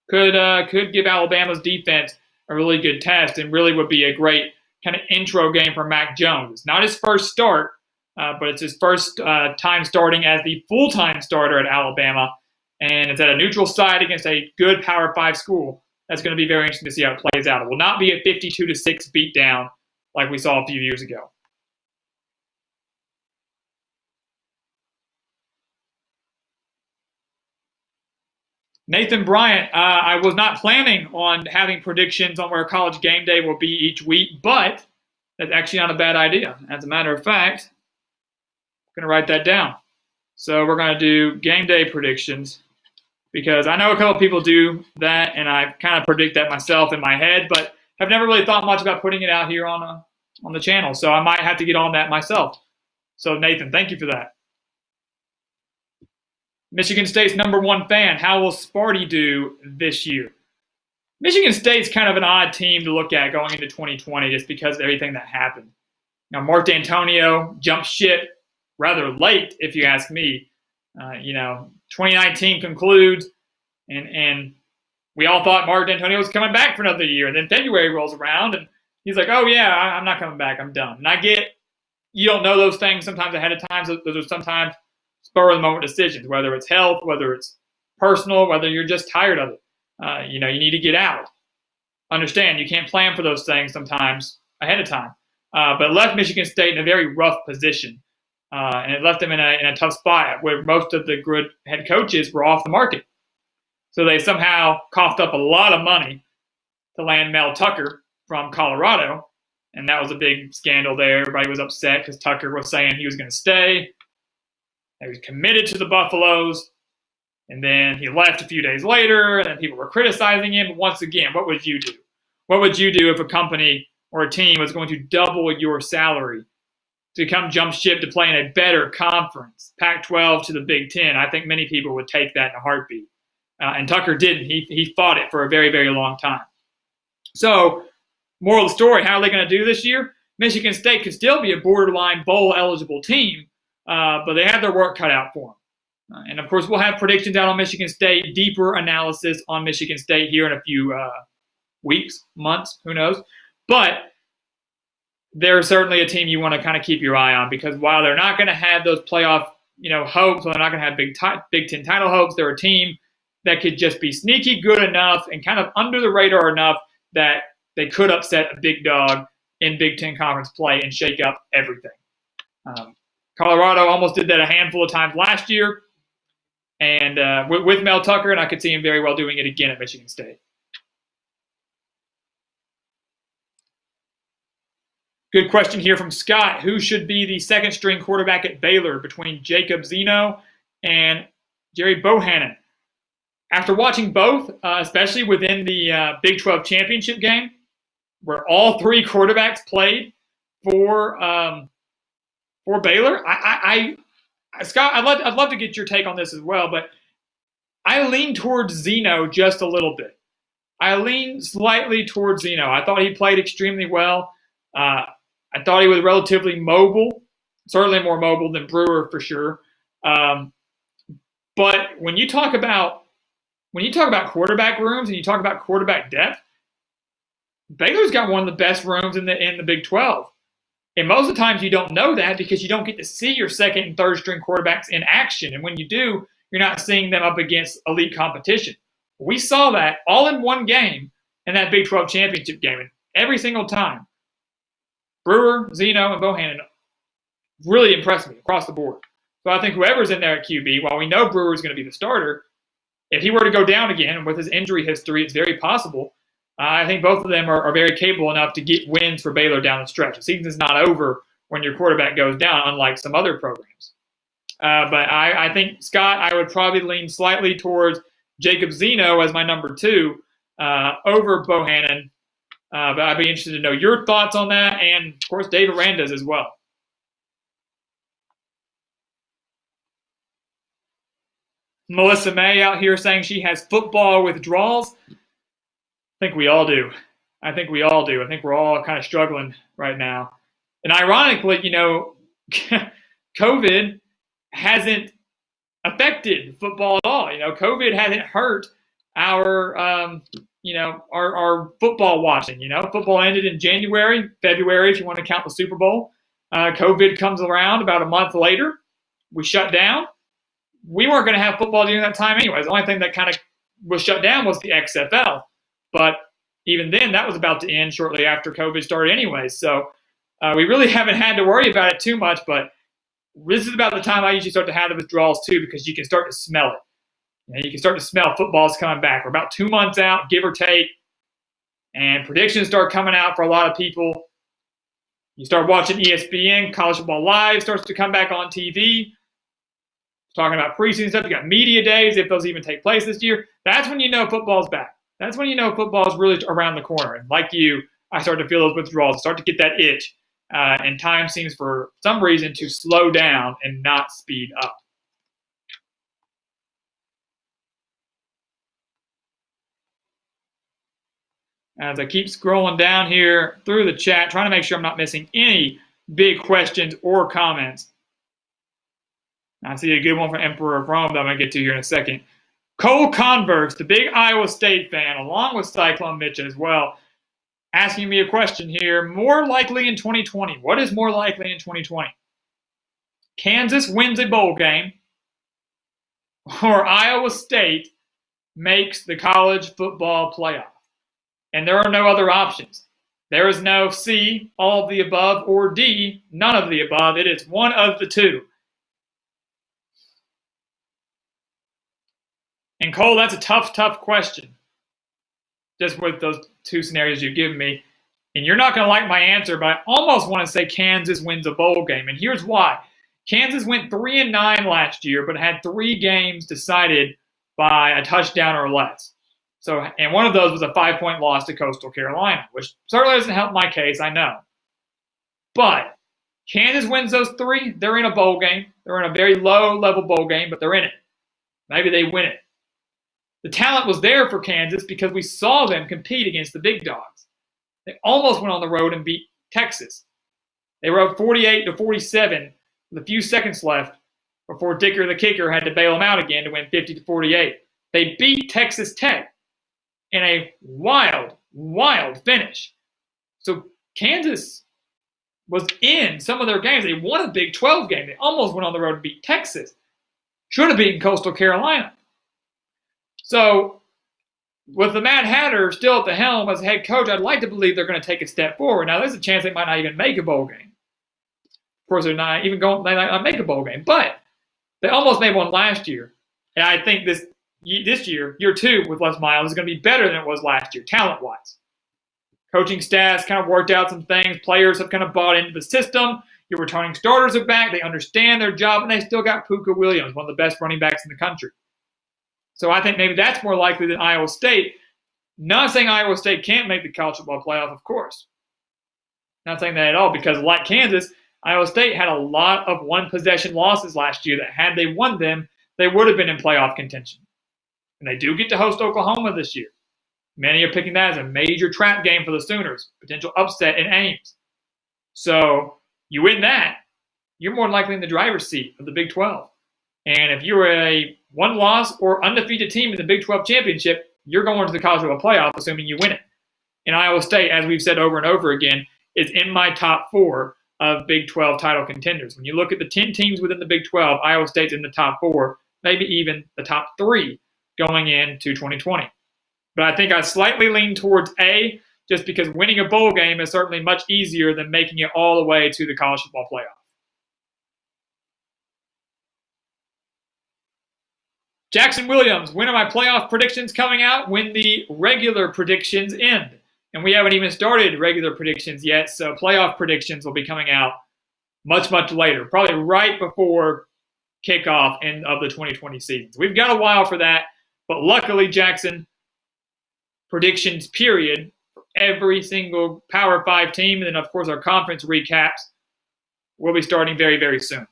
could give Alabama's defense a really good test and really would be a great kind of intro game for Mac Jones. It's not his first start, but it's his first time starting as the full-time starter at Alabama, and it's at a neutral site against a good Power 5 school. That's going to be very interesting to see how it plays out. It will not be a 52-6 beatdown like we saw a few years ago. Nathan Bryant, I was not planning on having predictions on where College Game Day will be each week, but that's actually not a bad idea. As a matter of fact, I'm going to write that down. So we're going to do game day predictions because I know a couple of people do that, and I kind of predict that myself in my head, but I've never really thought much about putting it out here on the channel, so I might have to get on that myself. So Nathan, thank you for that. Michigan State's #1 fan, how will Sparty do this year? Michigan State's kind of an odd team to look at going into 2020 just because of everything that happened. Now, Mark D'Antonio jumped ship rather late, if you ask me. 2019 concludes, and we all thought Mark D'Antonio was coming back for another year. And then February rolls around, and he's like, oh, yeah, I'm not coming back. I'm done. And I get you don't know those things sometimes ahead of time. So those are sometimes spur-of-the-moment decisions, whether it's health, whether it's personal, whether you're just tired of it. You need to get out. Understand, you can't plan for those things sometimes ahead of time. But it left Michigan State in a very rough position. And it left them in a tough spot where most of the good head coaches were off the market. So they somehow coughed up a lot of money to land Mel Tucker from Colorado. And that was a big scandal there. Everybody was upset because Tucker was saying he was going to stay. He was committed to the Buffaloes. And then he left a few days later, and then people were criticizing him. But once again, what would you do? What would you do if a company or a team was going to double your salary to come jump ship to play in a better conference, Pac-12 to the Big Ten? I think many people would take that in a heartbeat. And Tucker didn't. He fought it for a very, very long time. So, moral of the story, how are they going to do this year? Michigan State could still be a borderline bowl-eligible team, but they have their work cut out for them. And, of course, we'll have predictions out on Michigan State, deeper analysis on Michigan State here in a few weeks, months, who knows. But they're certainly a team you want to kind of keep your eye on, because while they're not going to have those playoff hopes, they're not going to have Big Ten title hopes, they're a team that could just be sneaky good enough and kind of under the radar enough that they could upset a big dog in Big Ten conference play and shake up everything. Colorado almost did that a handful of times last year, and with Mel Tucker, and I could see him very well doing it again at Michigan State. Good question here from Scott. Who should be the second-string quarterback at Baylor between Jacob Zeno and Jerry Bohannon? After watching both, especially within the Big 12 championship game, where all three quarterbacks played for Baylor, Scott, I'd love to get your take on this as well, but I lean towards Zeno just a little bit. I lean slightly towards Zeno. I thought he played extremely well. I thought he was relatively mobile, certainly more mobile than Brewer for sure. But when you talk about quarterback rooms and you talk about quarterback depth, Baylor's got one of the best rooms in the Big 12. And most of the times you don't know that because you don't get to see your second and third string quarterbacks in action. And when you do, you're not seeing them up against elite competition. We saw that all in one game in that Big 12 championship game. And every single time, Brewer, Zeno, and Bohannon really impressed me across the board. So I think whoever's in there at QB, while we know Brewer is going to be the starter, if he were to go down again with his injury history, it's very possible. I think both of them are very capable enough to get wins for Baylor down the stretch. The season's not over when your quarterback goes down, unlike some other programs. But I think, Scott, I would probably lean slightly towards Jacob Zeno as my number two over Bohannon. But I'd be interested to know your thoughts on that, and, of course, Dave Aranda's as well. Melissa May out here saying she has football withdrawals. I think we all do. I think we're all kind of struggling right now. And ironically, COVID hasn't affected football at all. COVID hasn't hurt our football watching. Football ended in January, February, if you want to count the Super Bowl. COVID comes around about a month later. We shut down. We weren't going to have football during that time anyways. The only thing that kind of was shut down was the XFL. But even then, that was about to end shortly after COVID started anyways. So we really haven't had to worry about it too much. But this is about the time I usually start to have the withdrawals too, because you can start to smell it. You can start to smell football's coming back. We're about 2 months out, give or take. And predictions start coming out for a lot of people. You start watching ESPN, College Football Live starts to come back on TV. Talking about preseason stuff. You got media days, if those even take place this year. That's when you know football's back. That's when you know football's really around the corner. And like you, I start to feel those withdrawals, start to get that itch. And time seems for some reason to slow down and not speed up. As I keep scrolling down here through the chat, trying to make sure I'm not missing any big questions or comments. I see a good one from Emperor of Rome that I'm going to get to here in a second. Cole Converse, the big Iowa State fan, along with Cyclone Mitch as well, asking me a question here. More likely in 2020. What is more likely in 2020? Kansas wins a bowl game, or Iowa State makes the college football playoff? And there are no other options. There is no C, all of the above, or D, none of the above. It is one of the two. And Cole, that's a tough question. Just with those two scenarios you've given me. And you're not going to like my answer, but I almost want to say Kansas wins a bowl game. And here's why. Kansas went 3-9 last year, but had 3 games decided by a touchdown or less. And one of those was a 5-point loss to Coastal Carolina, which certainly doesn't help my case, I know. But Kansas wins those 3, they're in a bowl game. They're in a very low-level bowl game, but they're in it. Maybe they win it. The talent was there for Kansas because we saw them compete against the big dogs. They almost went on the road and beat Texas. They were up 48-47 with a few seconds left before Dicker the kicker had to bail them out again to win 50-48. They beat Texas Tech in a wild, wild finish. So Kansas was in some of their games. They won a Big 12 game. They almost went on the road to beat Texas. Should have beaten Coastal Carolina. So with the Mad Hatter still at the helm as head coach, I'd like to believe they're going to take a step forward. Now, there's a chance they might not even make a bowl game. Of course, they might not make a bowl game, but they almost made one last year. And I think this year, year two with Les Miles, is going to be better than it was last year, talent-wise. Coaching staffs kind of worked out some things. Players have kind of bought into the system. Your returning starters are back. They understand their job, and they still got Puka Williams, one of the best running backs in the country. So I think maybe that's more likely than Iowa State. Not saying Iowa State can't make the college football playoff, of course. Not saying that at all, because like Kansas, Iowa State had a lot of one-possession losses last year that had they won them, they would have been in playoff contention. And they do get to host Oklahoma this year. Many are picking that as a major trap game for the Sooners, potential upset in Ames. So you win that, you're more likely in the driver's seat of the Big 12. And if you're a one-loss or undefeated team in the Big 12 championship, you're going to the college football playoff, assuming you win it. And Iowa State, as we've said over and over again, is in my top 4 of Big 12 title contenders. When you look at the 10 teams within the Big 12, Iowa State's in the top 4, maybe even the top 3 going into 2020. But I think I slightly lean towards A, just because winning a bowl game is certainly much easier than making it all the way to the college football playoff. Jackson Williams, when are my playoff predictions coming out? When the regular predictions end. And we haven't even started regular predictions yet, so playoff predictions will be coming out much, much later, probably right before kickoff of the 2020 season. So we've got a while for that, but luckily, Jackson, predictions period for every single Power 5 team, and then, of course, our conference recaps will be starting very, very soon.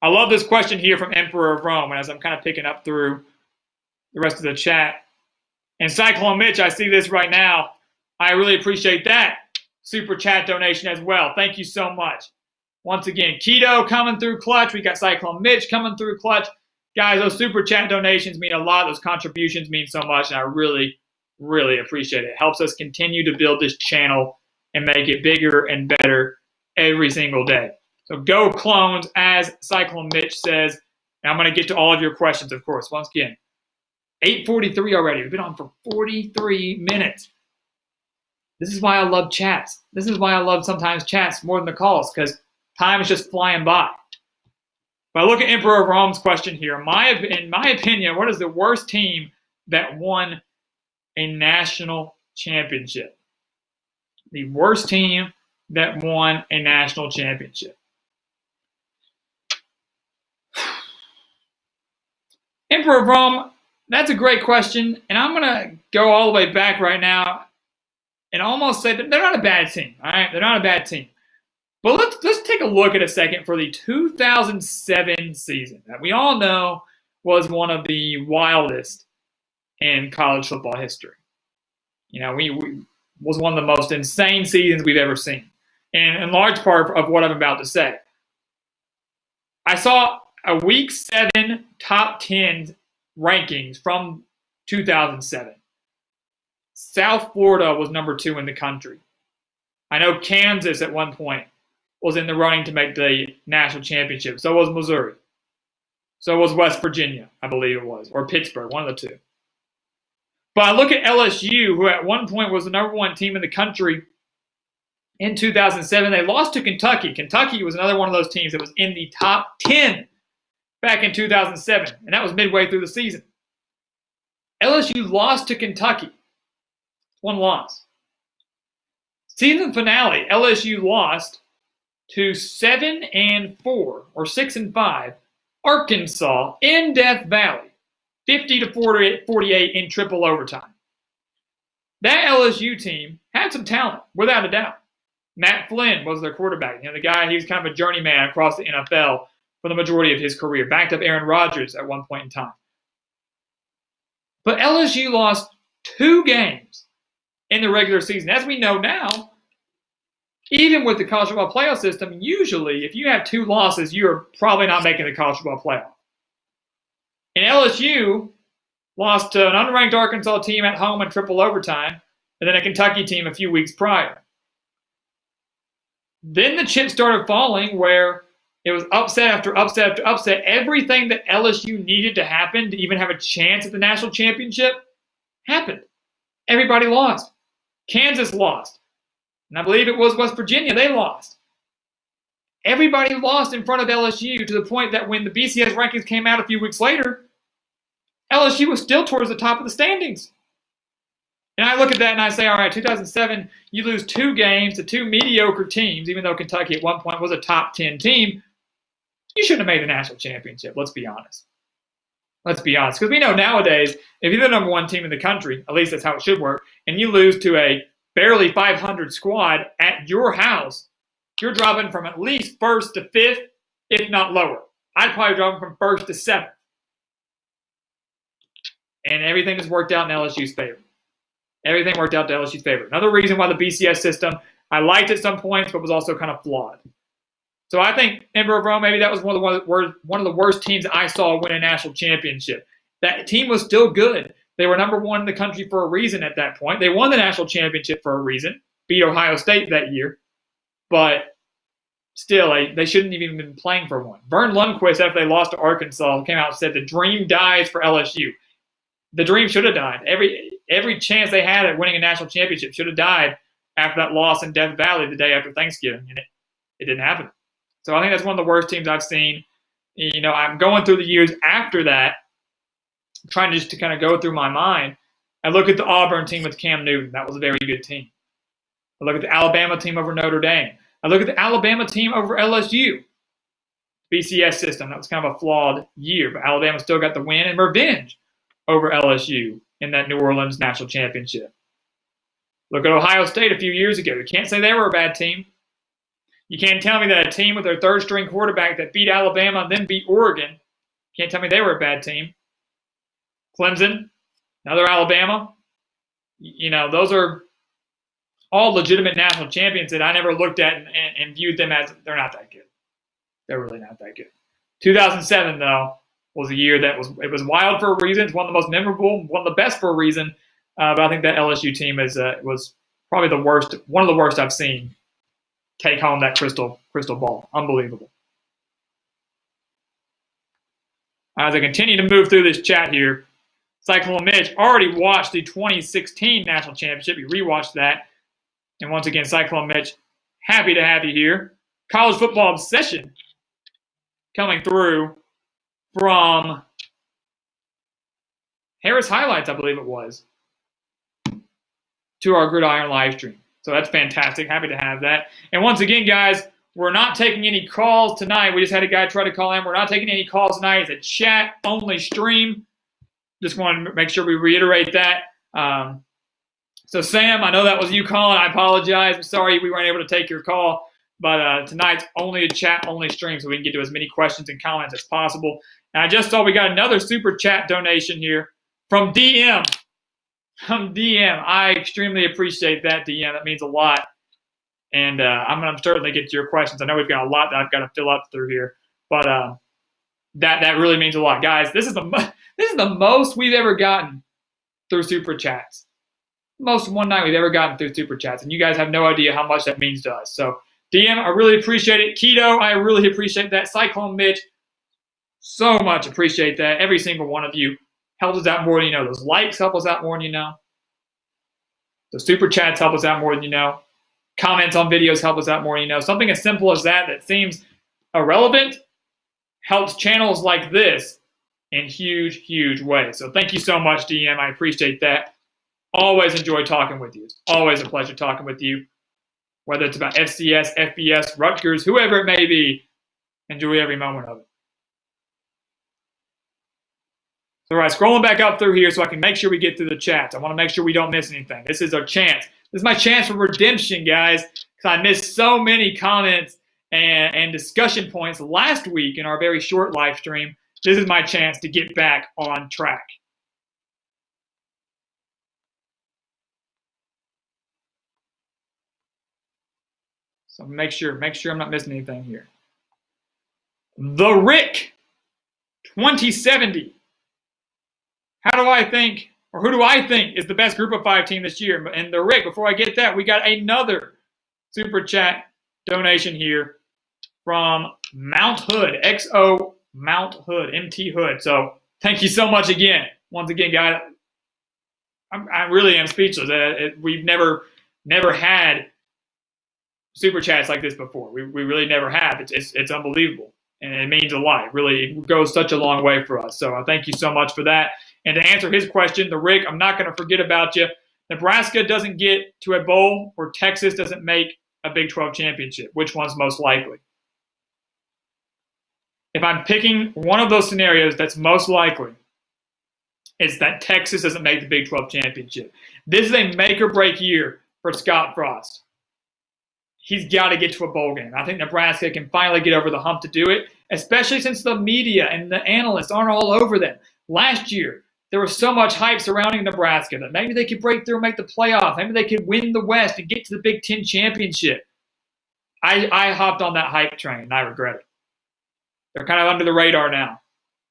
I love this question here from Emperor of Rome, and as I'm kind of picking up through the rest of the chat. And Cyclone Mitch, I see this right now. I really appreciate that super chat donation as well. Thank you so much. Once again, Keto coming through clutch. We got Cyclone Mitch coming through clutch. Guys, those super chat donations mean a lot. Those contributions mean so much, and I really, really appreciate it. It helps us continue to build this channel and make it bigger and better every single day. So go Clones, as Cyclone Mitch says. And I'm going to get to all of your questions, of course. Once again, 8:43 already. We've been on for 43 minutes. This is why I love chats. This is why I love sometimes chats more than the calls, because time is just flying by. But I look at Emperor of Rome's question here. In my opinion, what is the worst team that won a national championship? The worst team that won a national championship. Emperor of Rome, that's a great question, and I'm going to go all the way back right now and almost say that they're not a bad team, all right? They're not a bad team. But let's take a look at a second for the 2007 season that we all know was one of the wildest in college football history. You know, we was one of the most insane seasons we've ever seen, and in large part of what I'm about to say. I saw a Week 7 top 10 rankings from 2007. South Florida was number 2 in the country. I know Kansas at one point was in the running to make the national championship. So was Missouri. So was West Virginia, I believe it was, or Pittsburgh, one of the two. But I look at LSU, who at one point was the number 1 team in the country in 2007. They lost to Kentucky. Kentucky was another one of those teams that was in the top 10 back in 2007, and that was midway through the season. LSU lost to Kentucky. 1 loss. Season finale, LSU lost to 7-4 or 6-5 Arkansas in Death Valley, 50-48 in triple overtime. That LSU team had some talent, without a doubt. Matt Flynn was their quarterback. You know, the guy, he was kind of a journeyman across the NFL for the majority of his career. Backed up Aaron Rodgers at one point in time. But LSU lost 2 games in the regular season. As we know now, even with the college football playoff system, usually if you have 2 losses, you're probably not making the college football playoff. And LSU lost to an unranked Arkansas team at home in triple overtime, and then a Kentucky team a few weeks prior. Then the chips started falling where it was upset after upset after upset. Everything that LSU needed to happen to even have a chance at the national championship happened. Everybody lost. Kansas lost. And I believe it was West Virginia. They lost. Everybody lost in front of LSU to the point that when the BCS rankings came out a few weeks later, LSU was still towards the top of the standings. And I look at that and I say, all right, 2007, you lose 2 games to 2 mediocre teams, even though Kentucky at one point was a top 10 team. You shouldn't have made the national championship, let's be honest. Let's be honest. Because we know nowadays, if you're the number 1 team in the country, at least that's how it should work, and you lose to a barely 500 squad at your house, you're dropping from at least 1st to 5th, if not lower. I'd probably drop from 1st to 7th. And everything has worked out in LSU's favor. Everything worked out to LSU's favor. Another reason why the BCS system, I liked at some points, but was also kind of flawed. So I think Emperor of Rome, maybe that was one of the worst teams I saw win a national championship. That team was still good. They were number 1 in the country for a reason at that point. They won the national championship for a reason, beat Ohio State that year. But still, they shouldn't have even been playing for one. Vern Lundquist, after they lost to Arkansas, came out and said the dream dies for LSU. The dream should have died. Every chance they had at winning a national championship should have died after that loss in Death Valley the day after Thanksgiving, and it didn't happen. So I think that's one of the worst teams I've seen. You know, I'm going through the years after that, trying just to kind of go through my mind. I look at the Auburn team with Cam Newton. That was a very good team. I look at the Alabama team over Notre Dame. I look at the Alabama team over LSU. BCS system, that was kind of a flawed year, but Alabama still got the win and revenge over LSU in that New Orleans national championship. Look at Ohio State a few years ago. You can't say they were a bad team. You can't tell me that a team with their 3rd-string quarterback that beat Alabama and then beat Oregon, can't tell me they were a bad team. Clemson, another Alabama. You know, those are all legitimate national champions that I never looked at and viewed them as they're not that good. They're really not that good. 2007, though, was a year that was wild for a reason. It's one of the most memorable, one of the best for a reason. But I think that LSU team was probably the worst, one of the worst I've seen take home that crystal ball. Unbelievable. As I continue to move through this chat here, Cyclone Mitch already watched the 2016 national championship. He rewatched that. And once again, Cyclone Mitch, happy to have you here. College football obsession coming through from Harris Highlights, I believe it was, to our Gridiron live stream. So that's fantastic. Happy to have that. And once again, guys, we're not taking any calls tonight. We just had a guy try to call in. We're not taking any calls tonight. It's a chat-only stream. Just wanted to make sure we reiterate that. So, Sam, I know that was you calling. I apologize. I'm sorry we weren't able to take your call. But tonight's only a chat-only stream, so we can get to as many questions and comments as possible. And I just saw we got another super chat donation here from DM. From DM. I extremely appreciate that, DM. That means a lot. And I'm going to certainly get to your questions. I know we've got a lot that I've got to fill up through here. But that really means a lot. Guys, this is the most we've ever gotten through super chats. Most one night we've ever gotten through super chats. And you guys have no idea how much that means to us. So, DM, I really appreciate it. Keto, I really appreciate that. Cyclone Mitch, so much appreciate that. Every single one of you helps us out more than you know. Those likes help us out more than you know. Those super chats help us out more than you know. Comments on videos help us out more than you know. Something as simple as that seems irrelevant helps channels like this in huge, huge ways. So thank you so much, DM. I appreciate that. Always enjoy talking with you. It's always a pleasure talking with you. Whether it's about FCS, FBS, Rutgers, whoever it may be, enjoy every moment of it. All right, scrolling back up through here so I can make sure we get through the chats. I want to make sure we don't miss anything. This is our chance. This is my chance for redemption, guys, because I missed so many comments and discussion points last week in our very short live stream. This is my chance to get back on track. So make sure I'm not missing anything here. The Rick 2070. How do I think, or who do I think is the best group of 5 team this year? And the Rick, before I get that, we got another super chat donation here from Mount Hood, XO Mount Hood, MT Hood. So thank you so much again. Once again, guys, I really am speechless. We've never had super chats like this before. We really never have. It's unbelievable, and it means a lot. It goes such a long way for us. So thank you so much for that. And to answer his question, the Rick, I'm not going to forget about you. Nebraska doesn't get to a bowl, or Texas doesn't make a Big 12 championship. Which one's most likely? If I'm picking one of those scenarios that's most likely, it's that Texas doesn't make the Big 12 championship. This is a make-or-break year for Scott Frost. He's got to get to a bowl game. I think Nebraska can finally get over the hump to do it, especially since the media and the analysts aren't all over them. Last year, there was so much hype surrounding Nebraska that maybe they could break through and make the playoff. Maybe they could win the West and get to the Big 10 championship. I hopped on that hype train, and I regret it. They're kind of under the radar now.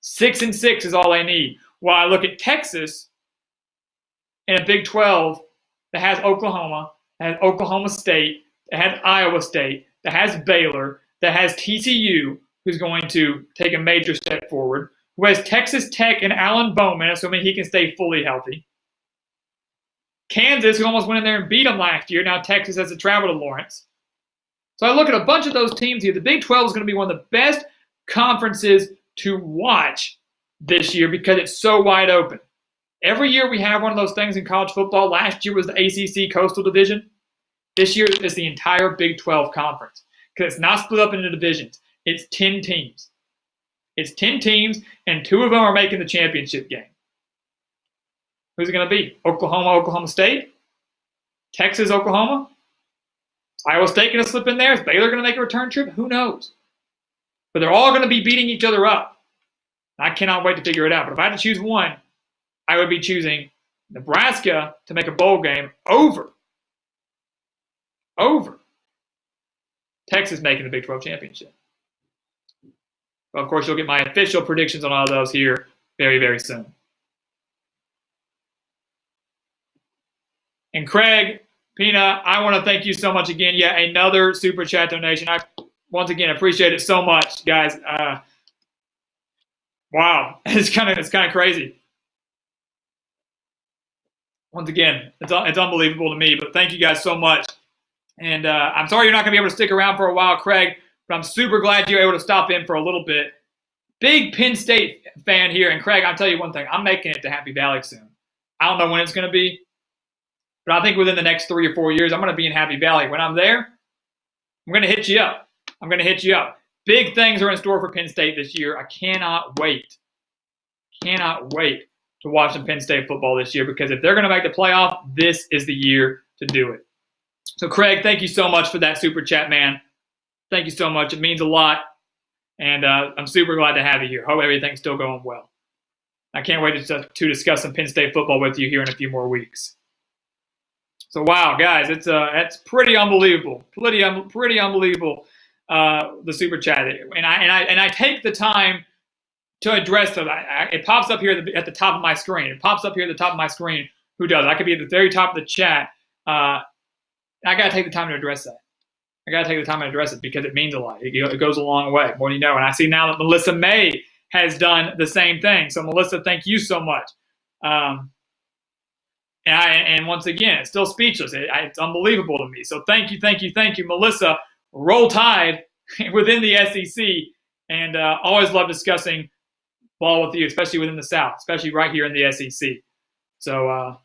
6-6 is all they need. While I look at Texas in a Big 12 that has Oklahoma, that has Oklahoma State, that has Iowa State, that has Baylor, that has TCU, who's going to take a major step forward, who has Texas Tech and Alan Bowman, assuming he can stay fully healthy. Kansas, who almost went in there and beat them last year. Now Texas has to travel to Lawrence. So I look at a bunch of those teams here. The Big 12 is going to be one of the best conferences to watch this year because it's so wide open. Every year we have one of those things in college football. Last year was the ACC Coastal Division. This year is the entire Big 12 conference because it's not split up into divisions. It's 10 teams. It's 10 teams, and 2 of them are making the championship game. Who's it going to be? Oklahoma, Oklahoma State? Texas, Oklahoma? Is Iowa State going to slip in there? Is Baylor going to make a return trip? Who knows? But they're all going to be beating each other up. I cannot wait to figure it out. But if I had to choose one, I would be choosing Nebraska to make a bowl game over Texas making the Big 12 championship. But of course, you'll get my official predictions on all of those here very, very soon. And Craig, Pina, I want to thank you so much again. Yeah, another super chat donation. I once again appreciate it so much, guys. Wow, it's kind of crazy. Once again, it's unbelievable to me. But thank you guys so much. And I'm sorry you're not going to be able to stick around for a while, Craig. But I'm super glad you're able to stop in for a little bit. Big Penn State fan here. And Craig, I'll tell you one thing. I'm making it to Happy Valley soon. I don't know when it's going to be. But I think within the next 3 or 4 years, I'm going to be in Happy Valley. When I'm there, I'm going to hit you up. Big things are in store for Penn State this year. I cannot wait. To watch some Penn State football this year because if they're going to make the playoff, this is the year to do it. So, Craig, thank you so much for that super chat, man. Thank you so much. It means a lot. And I'm super glad to have you here. Hope everything's still going well. I can't wait to discuss some Penn State football with you here in a few more weeks. So, wow, guys, it's pretty unbelievable. Pretty unbelievable, the super chat. And I take the time to address them. It pops up here at the top of my screen. Who does? I could be at the very top of the chat. I got to take the time to address that. Because it means a lot. It goes a long way, more than you know. And I see now that Melissa May has done the same thing. So, Melissa, thank you so much. And once again, it's still speechless. It's unbelievable to me. So thank you, Melissa. Roll Tide within the SEC. And always love discussing ball with you, especially within the South, especially right here in the SEC. So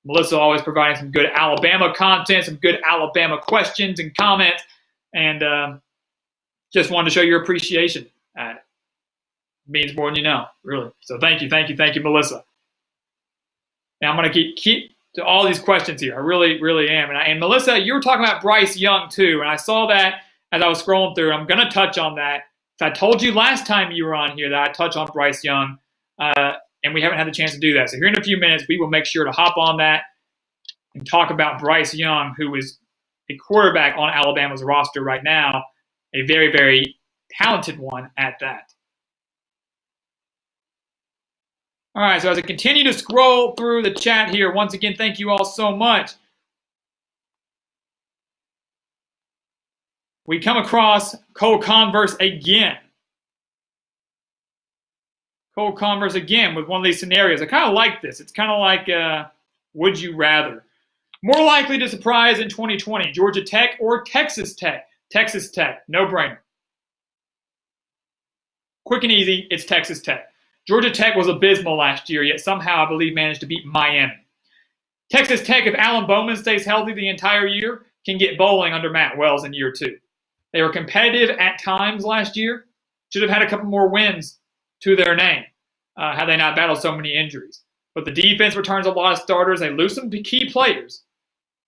Melissa always providing some good Alabama content, some good Alabama questions and comments. And just wanted to show your appreciation. It means more than you know, really. So thank you, Melissa. Now I'm going to keep to all these questions here. I really, really am. And Melissa, you were talking about Bryce Young too, and I saw that as I was scrolling through. I'm going to touch on that. I told you last time you were on here that I touch on Bryce Young, and we haven't had the chance to do that. So here in a few minutes, we will make sure to hop on that and talk about Bryce Young, who is a quarterback on Alabama's roster right now, a very, very talented one at that. All right, so as I continue to scroll through the chat here, once again, thank you all so much. We come across Cole Converse again. Cole Converse again with one of these scenarios. I kind of like this. It's kind of like would you rather. More likely to surprise in 2020, Georgia Tech or Texas Tech? Texas Tech, no brainer. Quick and easy, it's Texas Tech. Georgia Tech was abysmal last year, yet somehow I believe managed to beat Miami. Texas Tech, if Alan Bowman stays healthy the entire year, can get bowling under Matt Wells in year 2. They were competitive at times last year. Should have had a couple more wins to their name had they not battled so many injuries. But the defense returns a lot of starters. They lose some key players.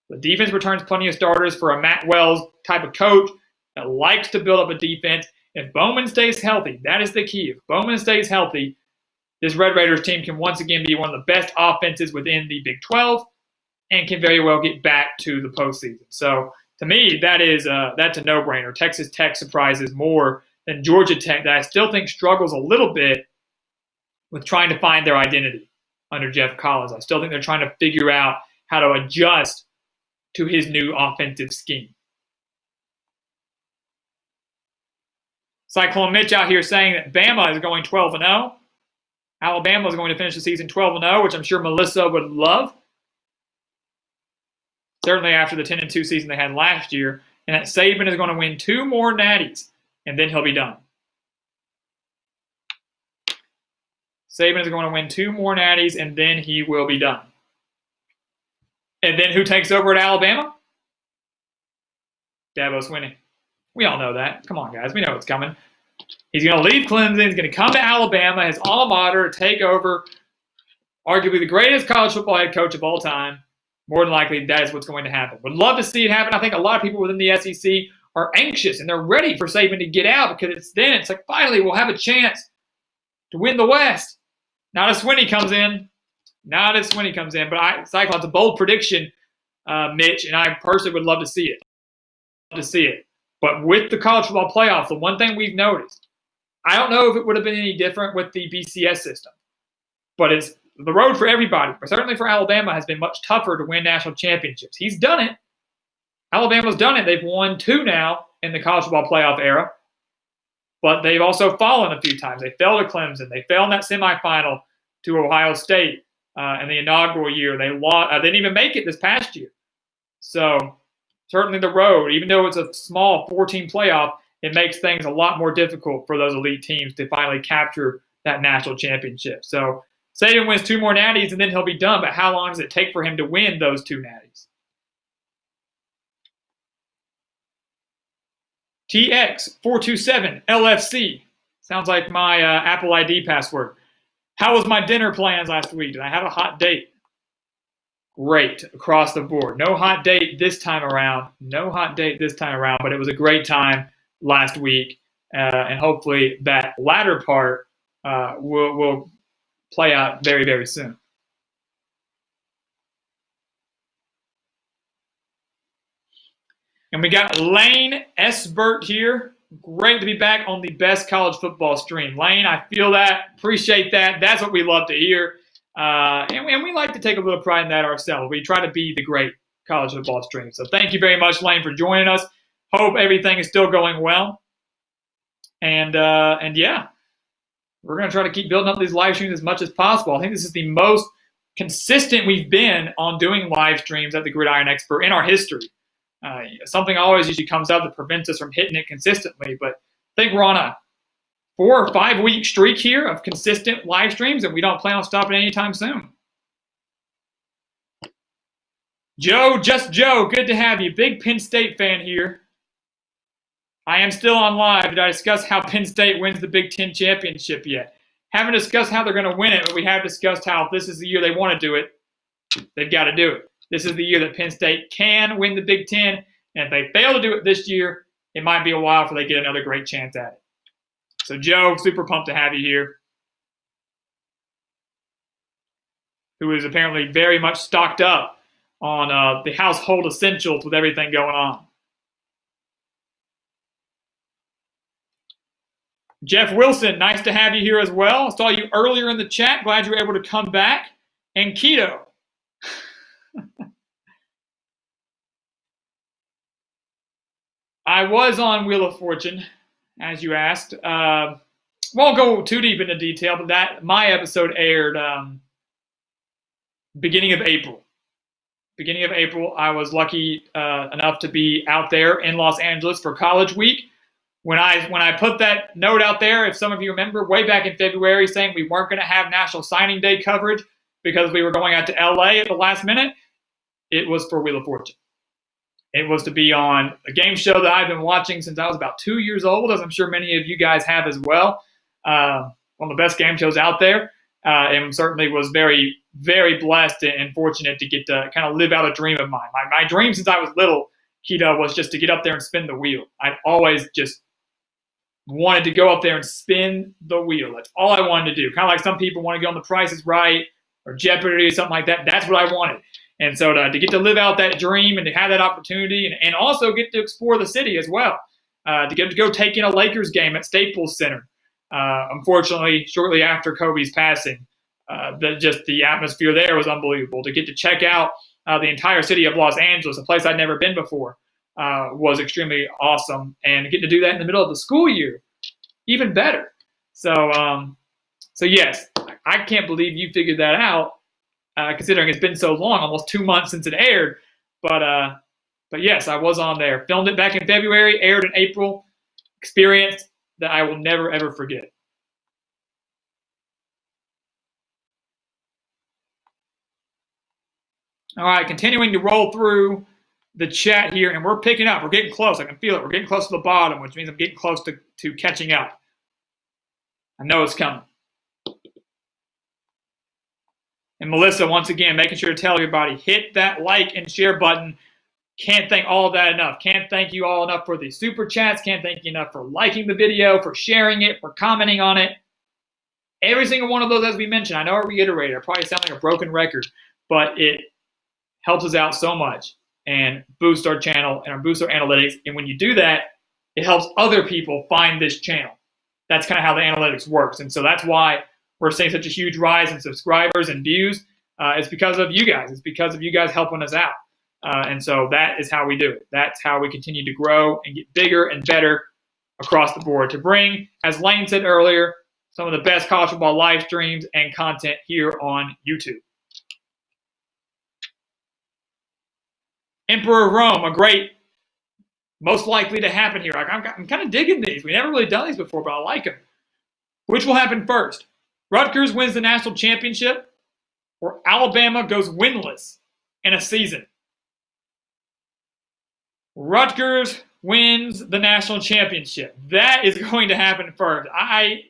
The defense returns plenty of starters for a Matt Wells type of coach that likes to build up a defense. If Bowman stays healthy, that is the key. If Bowman stays healthy, this Red Raiders team can once again be one of the best offenses within the Big 12 and can very well get back to the postseason. So to me, that's a no-brainer. Texas Tech surprises more than Georgia Tech, that I still think struggles a little bit with trying to find their identity under Jeff Collins. I still think they're trying to figure out how to adjust to his new offensive scheme. Cyclone Mitch out here saying that Bama is going 12-0. Alabama is going to finish the season 12-0, which I'm sure Melissa would love. Certainly after the 10-2 season they had last year. And that Saban is going to win 2 more natties, and then he'll be done. Saban is going to win 2 more natties, and then he will be done. And then who takes over at Alabama? Dabo Swinney. We all know that. Come on, guys. We know what's coming. He's going to leave Clemson. He's going to come to Alabama, his alma mater, take over arguably the greatest college football head coach of all time. More than likely, that is what's going to happen. Would love to see it happen. I think a lot of people within the SEC are anxious, and they're ready for Saban to get out because it's like finally we'll have a chance to win the West. Not as Swinney comes in. But Cyclone's a bold prediction, Mitch, and I personally would love to see it. But with the college football playoff, the one thing we've noticed, I don't know if it would have been any different with the BCS system, but it's the road for everybody, but certainly for Alabama, has been much tougher to win national championships. He's done it. Alabama's done it. They've won 2 now in the college football playoff era, but they've also fallen a few times. They fell to Clemson. They fell in that semifinal to Ohio State in the inaugural year. They didn't even make it this past year. So certainly the road, even though it's a small 4-team playoff, it makes things a lot more difficult for those elite teams to finally capture that national championship. So Saban wins 2 more natties, and then he'll be done. But how long does it take for him to win those 2 natties? TX427 LFC. Sounds like my Apple ID password. How was my dinner plans last week? Did I have a hot date? Great across the board. No hot date this time around, but it was a great time last week. And hopefully that latter part will play out very, very soon. And we got Lane Esbert here. Great to be back on the best college football stream. Lane, I feel that. Appreciate that. That's what we love to hear. And we like to take a little pride in that ourselves. We try to be the great college football stream. So thank you very much, Lane, for joining us. Hope everything is still going well. And yeah, we're going to try to keep building up these live streams as much as possible. I think this is the most consistent we've been on doing live streams at the Gridiron Expert in our history. Something always usually comes up that prevents us from hitting it consistently. But I think we're on a 4 or 5 week streak here of consistent live streams, and we don't plan on stopping anytime soon. Joe, just Joe, good to have you. Big Penn State fan here. I am still on live. Did I discuss how Penn State wins the Big Ten championship yet? Haven't discussed how they're going to win it, but we have discussed how if this is the year they want to do it, they've got to do it. This is the year that Penn State can win the Big Ten, and if they fail to do it this year, it might be a while before they get another great chance at it. So, Joe, super pumped to have you here, who is apparently very much stocked up on the household essentials with everything going on. Jeff Wilson, nice to have you here as well. I saw you earlier in the chat. Glad you were able to come back. And Keto. I was on Wheel of Fortune, as you asked. Won't go too deep into detail, but my episode aired beginning of April. Beginning of April, I was lucky enough to be out there in Los Angeles for College Week. When I put that note out there, if some of you remember, way back in February, saying we weren't going to have National Signing Day coverage because we were going out to LA at the last minute, it was for Wheel of Fortune. It was to be on a game show that I've been watching since I was about 2 years old, as I'm sure many of you guys have as well. One of the best game shows out there, and certainly was very, very blessed and fortunate to get to kind of live out a dream of mine. My dream since I was little, Keto, was just to get up there and spin the wheel. I'd always just wanted to go up there and spin the wheel. That's all I wanted to do. Kind of like some people want to go on The Price is Right or Jeopardy or something like that. That's what I wanted. And so to get to live out that dream and to have that opportunity and also get to explore the city as well, to get to go take in a Lakers game at Staples Center. Unfortunately, shortly after Kobe's passing, the atmosphere there was unbelievable. To get to check out the entire city of Los Angeles, a place I'd never been before, was extremely awesome. And get to do that in the middle of the school year, even better. So yes, I can't believe you figured that out, considering it's been so long, almost 2 months since it aired. But yes, I was on there. Filmed it back in February, aired in April. Experience that I will never, ever forget. All right, continuing to roll through the chat here, and we're picking up. We're getting close. I can feel it. We're getting close to the bottom, which means I'm getting close to catching up. I know it's coming. And Melissa, once again, making sure to tell everybody, hit that like and share button. Can't thank all of that enough. Can't thank you all enough for the super chats. Can't thank you enough for liking the video, for sharing it, for commenting on it. Every single one of those, as we mentioned, I know I reiterated. I probably sound like a broken record, but it helps us out so much and boosts our channel and boosts our analytics. And when you do that, it helps other people find this channel. That's kind of how the analytics works. And so that's why we're seeing such a huge rise in subscribers and views. It's because of you guys. It's because of you guys helping us out. And so that is how we do it. That's how we continue to grow and get bigger and better across the board to bring, as Lane said earlier, some of the best college football live streams and content here on YouTube. Emperor of Rome, a great, most likely to happen here. I'm kind of digging these. We never really done these before, but I like them. Which will happen first? Rutgers wins the national championship, or Alabama goes winless in a season? Rutgers wins the national championship. That is going to happen first. I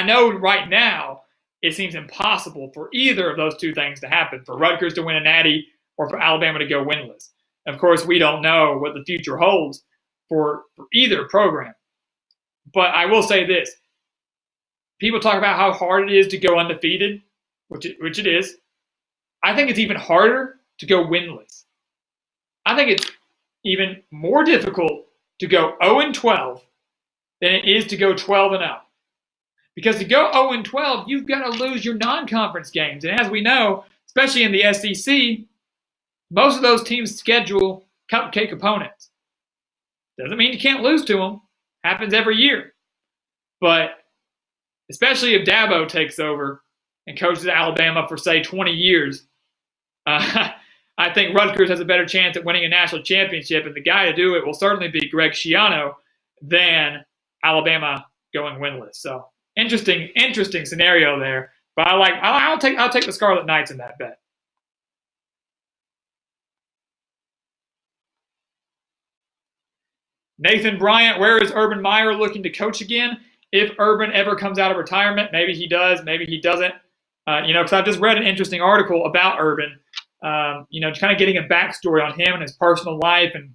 know right now it seems impossible for either of those two things to happen, for Rutgers to win a natty or for Alabama to go winless. Of course, we don't know what the future holds for either program. But I will say this. People talk about how hard it is to go undefeated, which it is. I think it's even harder to go winless. I think it's even more difficult to go 0-12 than it is to go 12-0. Because to go 0-12, you've got to lose your non-conference games. And as we know, especially in the SEC, most of those teams schedule cupcake opponents. Doesn't mean you can't lose to them. Happens every year. But especially if Dabo takes over and coaches Alabama for, say, 20 years, I think Rutgers has a better chance at winning a national championship, and the guy to do it will certainly be Greg Schiano than Alabama going winless. So interesting scenario there. But I'll take the Scarlet Knights in that bet. Nathan Bryant, where is Urban Meyer looking to coach again? If Urban ever comes out of retirement, maybe he does, maybe he doesn't. Because I've just read an interesting article about Urban. Kind of getting a backstory on him and his personal life and,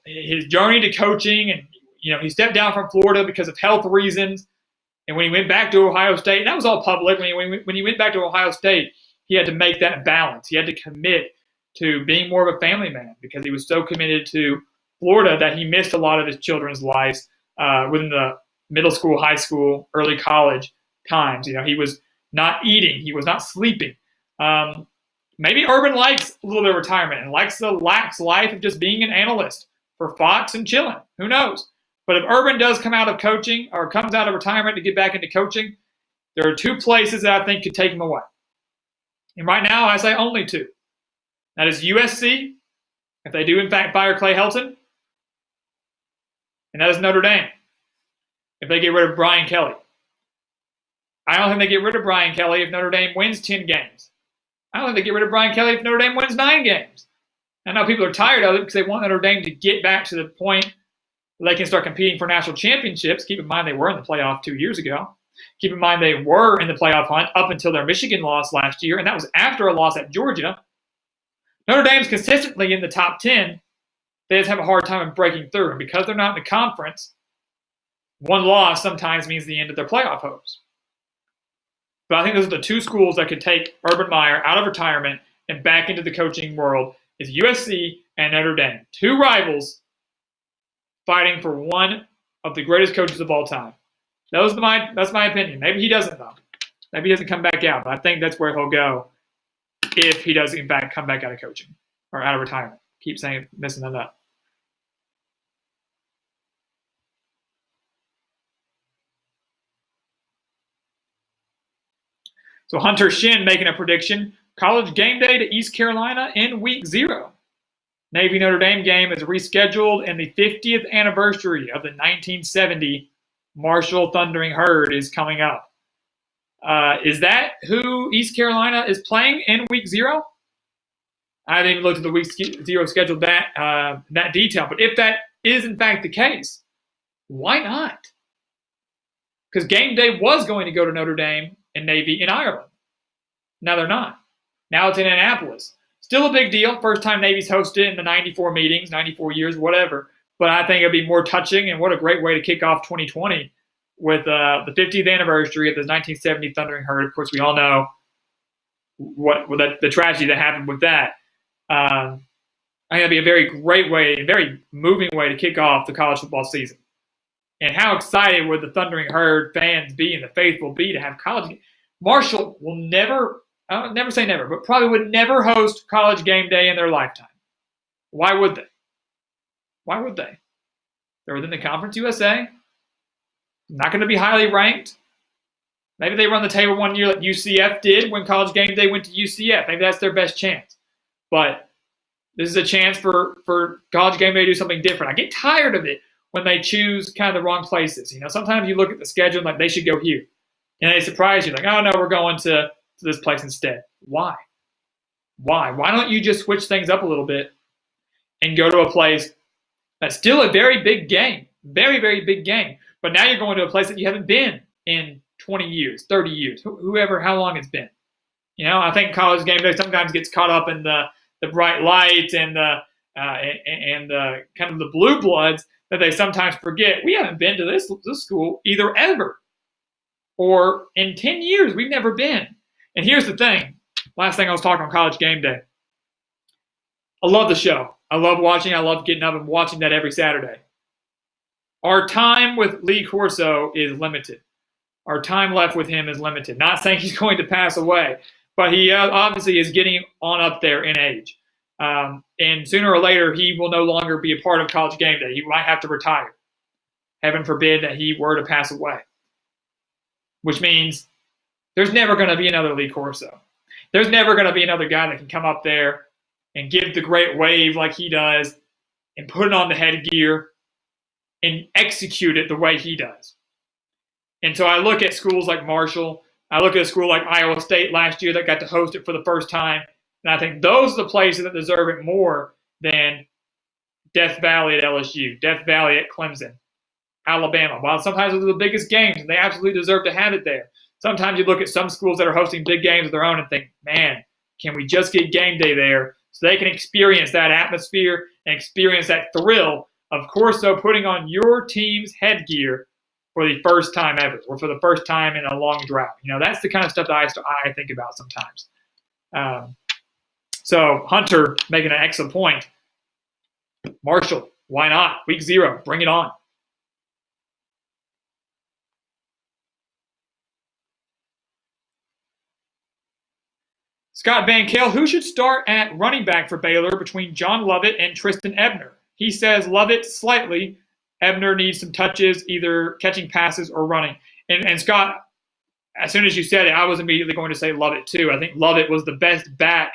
his journey to coaching. And, he stepped down from Florida because of health reasons. And when he went back to Ohio State, and that was all public, when he went back to Ohio State, he had to make that balance. He had to commit to being more of a family man because he was so committed to Florida that he missed a lot of his children's lives within the middle school, high school, early college times. He was not eating. He was not sleeping. Maybe Urban likes a little bit of retirement and likes the lax life of just being an analyst for Fox and chilling. Who knows? But if Urban does come out of coaching or comes out of retirement to get back into coaching, there are two places that I think could take him away. And right now, I say only two. That is USC, if they do in fact fire Clay Helton, and that is Notre Dame, if they get rid of Brian Kelly. I don't think they get rid of Brian Kelly if Notre Dame wins 10 games. I don't think they get rid of Brian Kelly if Notre Dame wins 9 games. I know people are tired of it because they want Notre Dame to get back to the point where they can start competing for national championships. Keep in mind they were in the playoff 2 years ago. Keep in mind they were in the playoff hunt up until their Michigan loss last year, and that was after a loss at Georgia. Notre Dame's consistently in the top 10. They just have a hard time breaking through. And because they're not in the conference, one loss sometimes means the end of their playoff hopes. But I think those are the two schools that could take Urban Meyer out of retirement and back into the coaching world is USC and Notre Dame. Two rivals fighting for one of the greatest coaches of all time. That's my opinion. Maybe he doesn't, though. Maybe he doesn't come back out. But I think that's where he'll go if he does, in fact, come back out of coaching or out of retirement. Keep saying, messing that up. So Hunter Shin making a prediction. College game day to East Carolina in week 0. Navy Notre Dame game is rescheduled, and the 50th anniversary of the 1970 Marshall Thundering Herd is coming up. Is that who East Carolina is playing in week 0? I haven't even looked at the week 0 schedule that detail. But if that is in fact the case, why not? Because game day was going to go to Notre Dame and Navy in Ireland. Now they're not. Now it's in Annapolis. Still a big deal. First time Navy's hosted in the 94 meetings, 94 years, whatever. But I think it'd be more touching, and what a great way to kick off 2020 with the 50th anniversary of the 1970 Thundering Herd. Of course, we all know the tragedy that happened with that. I think that'd be a very great way, a very moving way to kick off the college football season. And how excited would the Thundering Herd fans be and the faithful be to have college? Marshall will never say never, but probably would never host college game day in their lifetime. Why would they? Why would they? They're within the Conference USA. Not going to be highly ranked. Maybe they run the table one year like UCF did when college game day went to UCF. Maybe that's their best chance. But this is a chance for college game day to do something different. I get tired of it when they choose kind of the wrong places. Sometimes you look at the schedule and like they should go here. And they surprise you like, oh no, we're going to this place instead. Why? Why don't you just switch things up a little bit and go to a place that's still a very big game, very, very big game. But now you're going to a place that you haven't been in 20 years, 30 years, how long it's been. I think college game day sometimes gets caught up in the bright lights and the kind of the blue bloods that they sometimes forget. We haven't been to this school either ever, or in 10 years we've never been. And here's the thing. Last thing I was talking on college game day. I love the show. I love watching. I love getting up and watching that every Saturday. Our time with Lee Corso is limited. Our time left with him is limited. Not saying he's going to pass away, but he obviously is getting on up there in age. And sooner or later, he will no longer be a part of college game day. He might have to retire. Heaven forbid that he were to pass away. Which means there's never going to be another Lee Corso. There's never going to be another guy that can come up there and give the great wave like he does and put it on the headgear and execute it the way he does. And so I look at schools like Marshall. I look at a school like Iowa State last year that got to host it for the first time. And I think those are the places that deserve it more than Death Valley at LSU, Death Valley at Clemson, Alabama. While sometimes those are the biggest games, and they absolutely deserve to have it there. Sometimes you look at some schools that are hosting big games of their own and think, man, can we just get game day there so they can experience that atmosphere and experience that thrill of Corso putting on your team's headgear for the first time ever, or for the first time in a long drought. That's the kind of stuff that I think about sometimes. So Hunter making an excellent point. Marshall, why not? Week 0, bring it on. Scott Van Kale, who should start at running back for Baylor between John Lovett and Tristan Ebner? He says Lovett slightly. Ebner needs some touches, either catching passes or running. And Scott, as soon as you said it, I was immediately going to say Lovett too. I think Lovett was the best back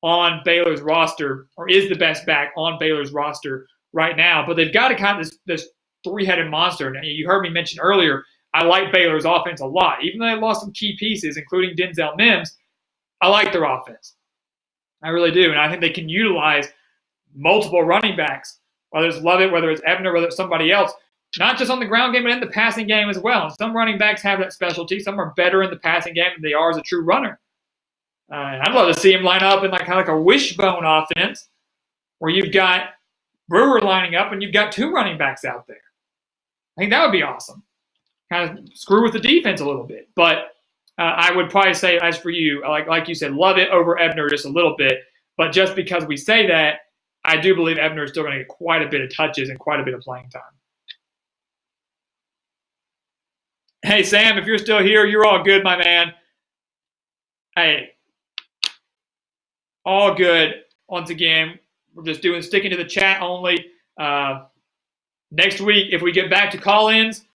on Baylor's roster, or is the best back on Baylor's roster right now. But they've got to kind of this three-headed monster. Now, you heard me mention earlier, I like Baylor's offense a lot. Even though they lost some key pieces, including Denzel Mims, I like their offense. I really do. And I think they can utilize multiple running backs, whether it's Lovett, whether it's Ebner, whether it's somebody else, not just on the ground game, but in the passing game as well. And some running backs have that specialty. Some are better in the passing game than they are as a true runner. And I'd love to see him line up in kind of like a wishbone offense where you've got Brewer lining up and you've got 2 running backs out there. I think that would be awesome. Kind of screw with the defense a little bit. But I would probably say, as for you, like you said, Lovett over Ebner just a little bit. But just because we say that, I do believe Ebner is still going to get quite a bit of touches and quite a bit of playing time. Hey, Sam, if you're still here, you're all good, my man. Hey, all good. Once again, we're just sticking to the chat only. Next week, if we get back to call-ins,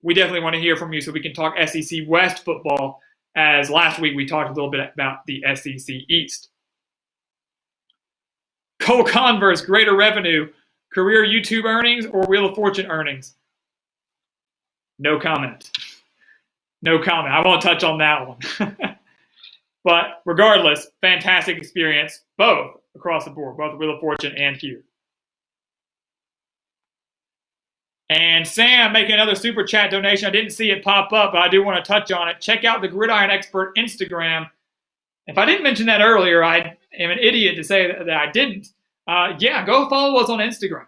we definitely want to hear from you so we can talk SEC West football, as last week we talked a little bit about the SEC East. Cole Converse, greater revenue, career YouTube earnings, or Wheel of Fortune earnings? No comment. No comment. I won't touch on that one. But regardless, fantastic experience, both across the board, both Wheel of Fortune and here. And Sam making another super chat donation. I didn't see it pop up, but I do want to touch on it. Check out the Gridiron Expert Instagram. If I didn't mention that earlier, I am an idiot to say that I didn't. Yeah, go follow us on Instagram.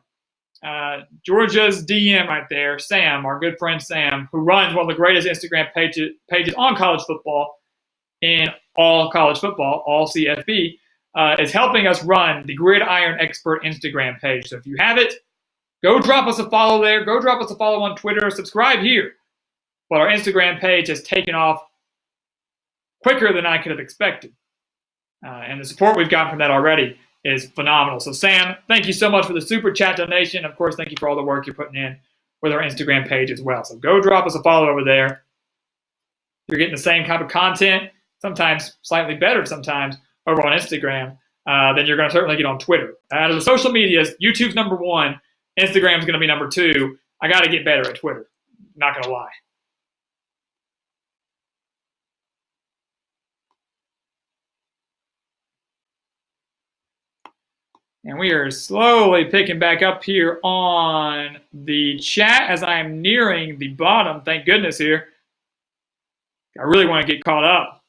Georgia's DM right there, Sam, our good friend Sam, who runs one of the greatest Instagram pages on college football in all college football, all CFB, is helping us run the Gridiron Expert Instagram page. So if you have it, go drop us a follow there. Go drop us a follow on Twitter. Subscribe here. But our Instagram page has taken off quicker than I could have expected. And the support we've gotten from that already is phenomenal. So, Sam, thank you so much for the super chat donation. Of course, thank you for all the work you're putting in with our Instagram page as well. So go drop us a follow over there. You're getting the same type of content, sometimes slightly better sometimes, over on Instagram than you're going to certainly get on Twitter. Out of the social medias, YouTube's number 1. Instagram's going to be number 2. I got to get better at Twitter. Not going to lie. And we are slowly picking back up here on the chat as I am nearing the bottom. Thank goodness here. I really want to get caught up.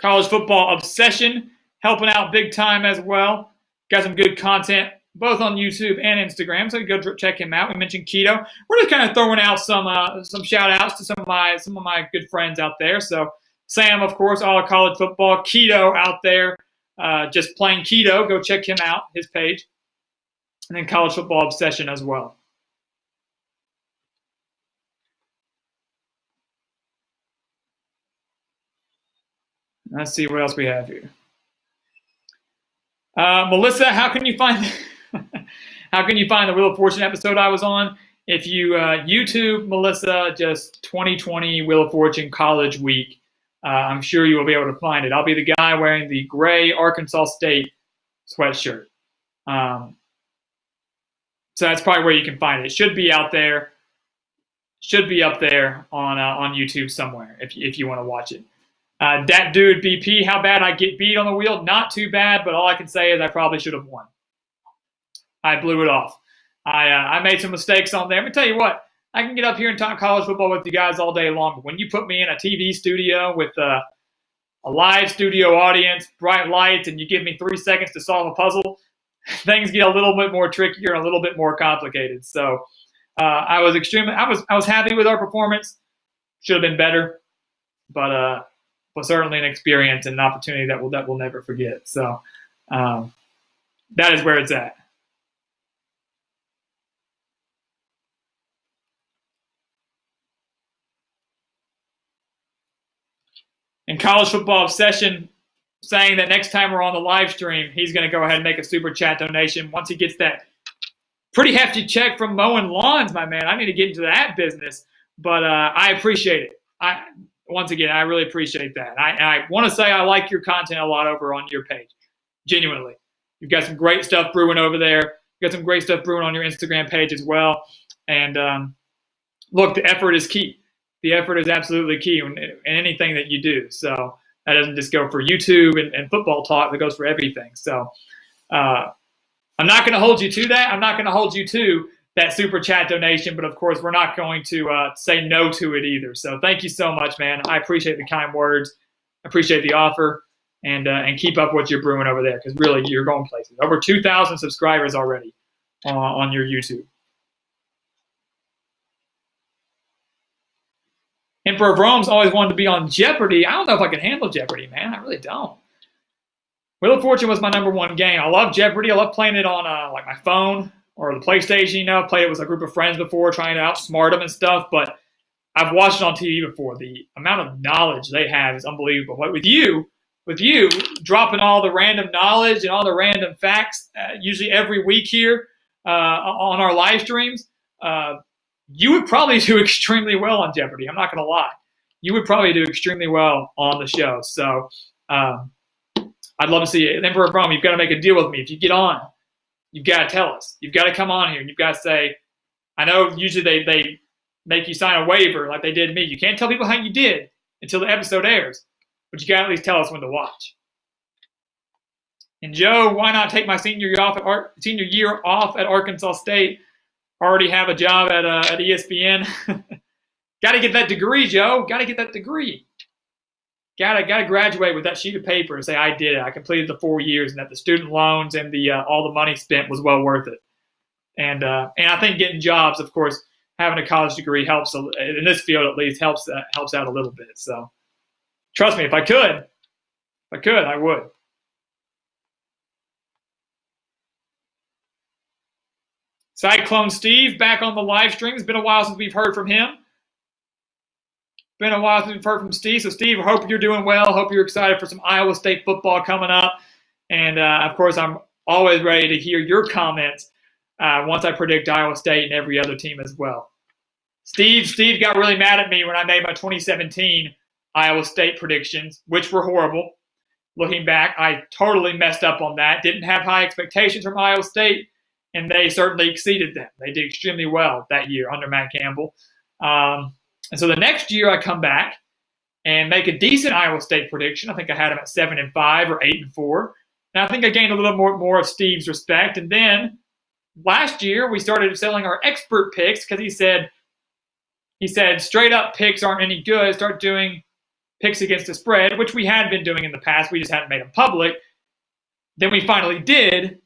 College football obsession, helping out big time as well. Got some good content both on YouTube and Instagram, so you go check him out. We mentioned Keto. We're just kind of throwing out some shout outs to some of my good friends out there. So Sam, of course, all of college football. Keto out there. Just plain Keto, go check him out, his page. And then College Football Obsession as well. Let's see what else we have here. Melissa, how can you find the Wheel of Fortune episode I was on? If you YouTube Melissa, just 2020 Wheel of Fortune College Week, I'm sure you will be able to find it. I'll be the guy wearing the gray Arkansas State sweatshirt. So that's probably where you can find it. It should be out there. Should be up there on YouTube somewhere if you want to watch it. That dude BP, how bad I get beat on the wheel? Not too bad, but all I can say is I probably should have won. I blew it off. I made some mistakes on there. Let me tell you what. I can get up here and talk college football with you guys all day long. But when you put me in a TV studio with a live studio audience, bright lights, and you give me 3 seconds to solve a puzzle, things get a little bit more trickier and a little bit more complicated. So I was happy with our performance. Should have been better, but certainly an experience and an opportunity that we'll never forget. So that is where it's at. And College Football Obsession saying that next time we're on the live stream, he's going to go ahead and make a super chat donation once he gets that pretty hefty check from mowing lawns, my man. I need to get into that business, but I appreciate it. Once again, I really appreciate that. I want to say I like your content a lot over on your page, genuinely. You've got some great stuff brewing over there. You've got some great stuff brewing on your Instagram page as well. And look, the effort is key. The effort is absolutely key in anything that you do. So that doesn't just go for YouTube and football talk. That goes for everything. So I'm not going to hold you to that. I'm not going to hold you to that super chat donation. But, of course, we're not going to say no to it either. So thank you so much, man. I appreciate the kind words. I appreciate the offer. And keep up what you're brewing over there, because really you're going places. Over 2,000 subscribers already on your YouTube. Emperor of Rome's always wanted to be on Jeopardy. I don't know if I can handle Jeopardy, man. I really don't. Wheel of Fortune was my #1 game. I love Jeopardy. I love playing it on like my phone or the PlayStation. You know, I've played it with a group of friends before, trying to outsmart them and stuff. But I've watched it on TV before. The amount of knowledge they have is unbelievable. But with you dropping all the random knowledge and all the random facts, usually every week here on our live streams, you would probably do extremely well on Jeopardy. I'm not going to lie. You would probably do extremely well on the show. So I'd love to see it. Emperor of Rome, you've got to make a deal with me. If you get on, you've got to tell us. You've got to come on here. You've got to say, I know usually they make you sign a waiver like they did me. You can't tell people how you did until the episode airs. But you got to at least tell us when to watch. And Joe, why not take my senior year off at Arkansas State? Already have a job at ESPN. Got to get that degree, Joe. Got to get that degree. Got to graduate with that sheet of paper and say I did it. I completed the 4 years, and that the student loans and the all the money spent was well worth it. And I think getting jobs, of course, having a college degree helps in this field at least helps out a little bit. So. Trust me, if I could, I would. Cyclone Steve back on the live stream. It's been a while since we've heard from him. Been a while since we've heard from Steve. So, Steve, I hope you're doing well. Hope you're excited for some Iowa State football coming up. And, of course, I'm always ready to hear your comments once I predict Iowa State and every other team as well. Steve got really mad at me when I made my 2017 Iowa State predictions, which were horrible. Looking back, I totally messed up on that. Didn't have high expectations from Iowa State, and they certainly exceeded them. They did extremely well that year under Matt Campbell. And so the next year I come back and make a decent Iowa State prediction. I think I had them at 7-5 or 8-4. And I think I gained a little more of Steve's respect. And then last year we started selling our expert picks because he said straight up picks aren't any good. Start doing picks against the spread, which we had been doing in the past. We just hadn't made them public. Then we finally did,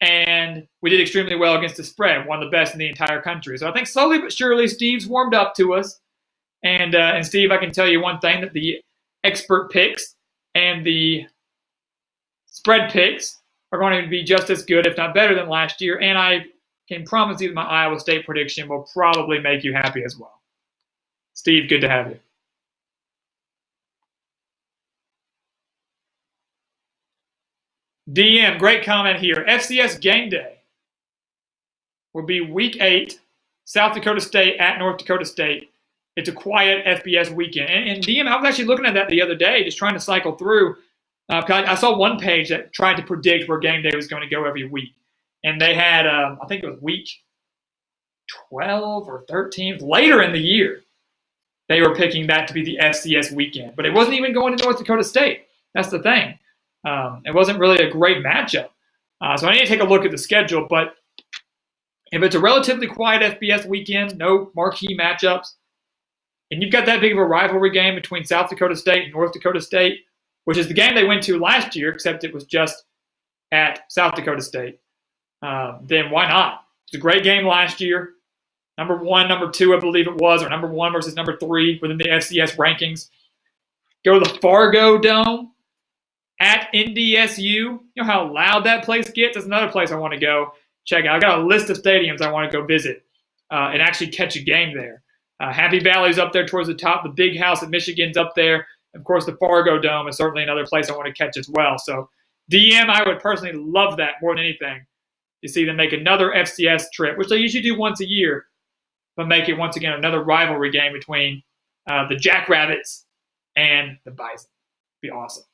and we did extremely well against the spread, one of the best in the entire country. So I think slowly but surely Steve's warmed up to us. And Steve, I can tell you one thing, that the expert picks and the spread picks are going to be just as good, if not better, than last year. And I can promise you that my Iowa State prediction will probably make you happy as well. Steve, good to have you. DM, great comment here. FCS game day will be week 8, South Dakota State at North Dakota State. It's a quiet FBS weekend. And DM, I was actually looking at that the other day, just trying to cycle through. I saw one page that tried to predict where game day was going to go every week. And they had, I think it was week 12 or 13, later in the year, they were picking that to be the FCS weekend. But it wasn't even going to North Dakota State. That's the thing. It wasn't really a great matchup. So I need to take a look at the schedule. But if it's a relatively quiet FBS weekend, no marquee matchups, and you've got that big of a rivalry game between South Dakota State and North Dakota State, which is the game they went to last year, except it was just at South Dakota State, then why not? It's a great game last year. Number 1, number 2, I believe it was, or number 1 versus number 3 within the FCS rankings. Go to the Fargo Dome at NDSU. You know how loud that place gets? That's another place I want to go check out. I got a list of stadiums I want to go visit and actually catch a game there. Happy Valley's up there towards the top. The Big House at Michigan's up there. Of course, the Fargo Dome is certainly another place I want to catch as well. So DM, I would personally love that more than anything. You see them make another FCS trip, which they usually do once a year, but make it once again another rivalry game between the Jackrabbits and the Bison. Be awesome.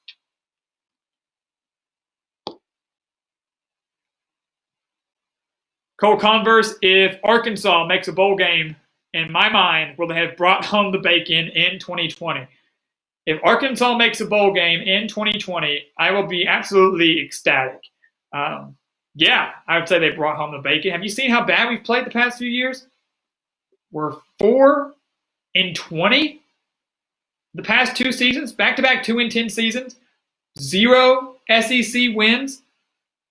Cole Converse, if Arkansas makes a bowl game, in my mind, will they have brought home the bacon in 2020? If Arkansas makes a bowl game in 2020, I will be absolutely ecstatic. Yeah, I would say they brought home the bacon. Have you seen how bad we've played the past few years? We're 4-20 the past 2 seasons, back-to-back 2-10 seasons, 0 SEC wins.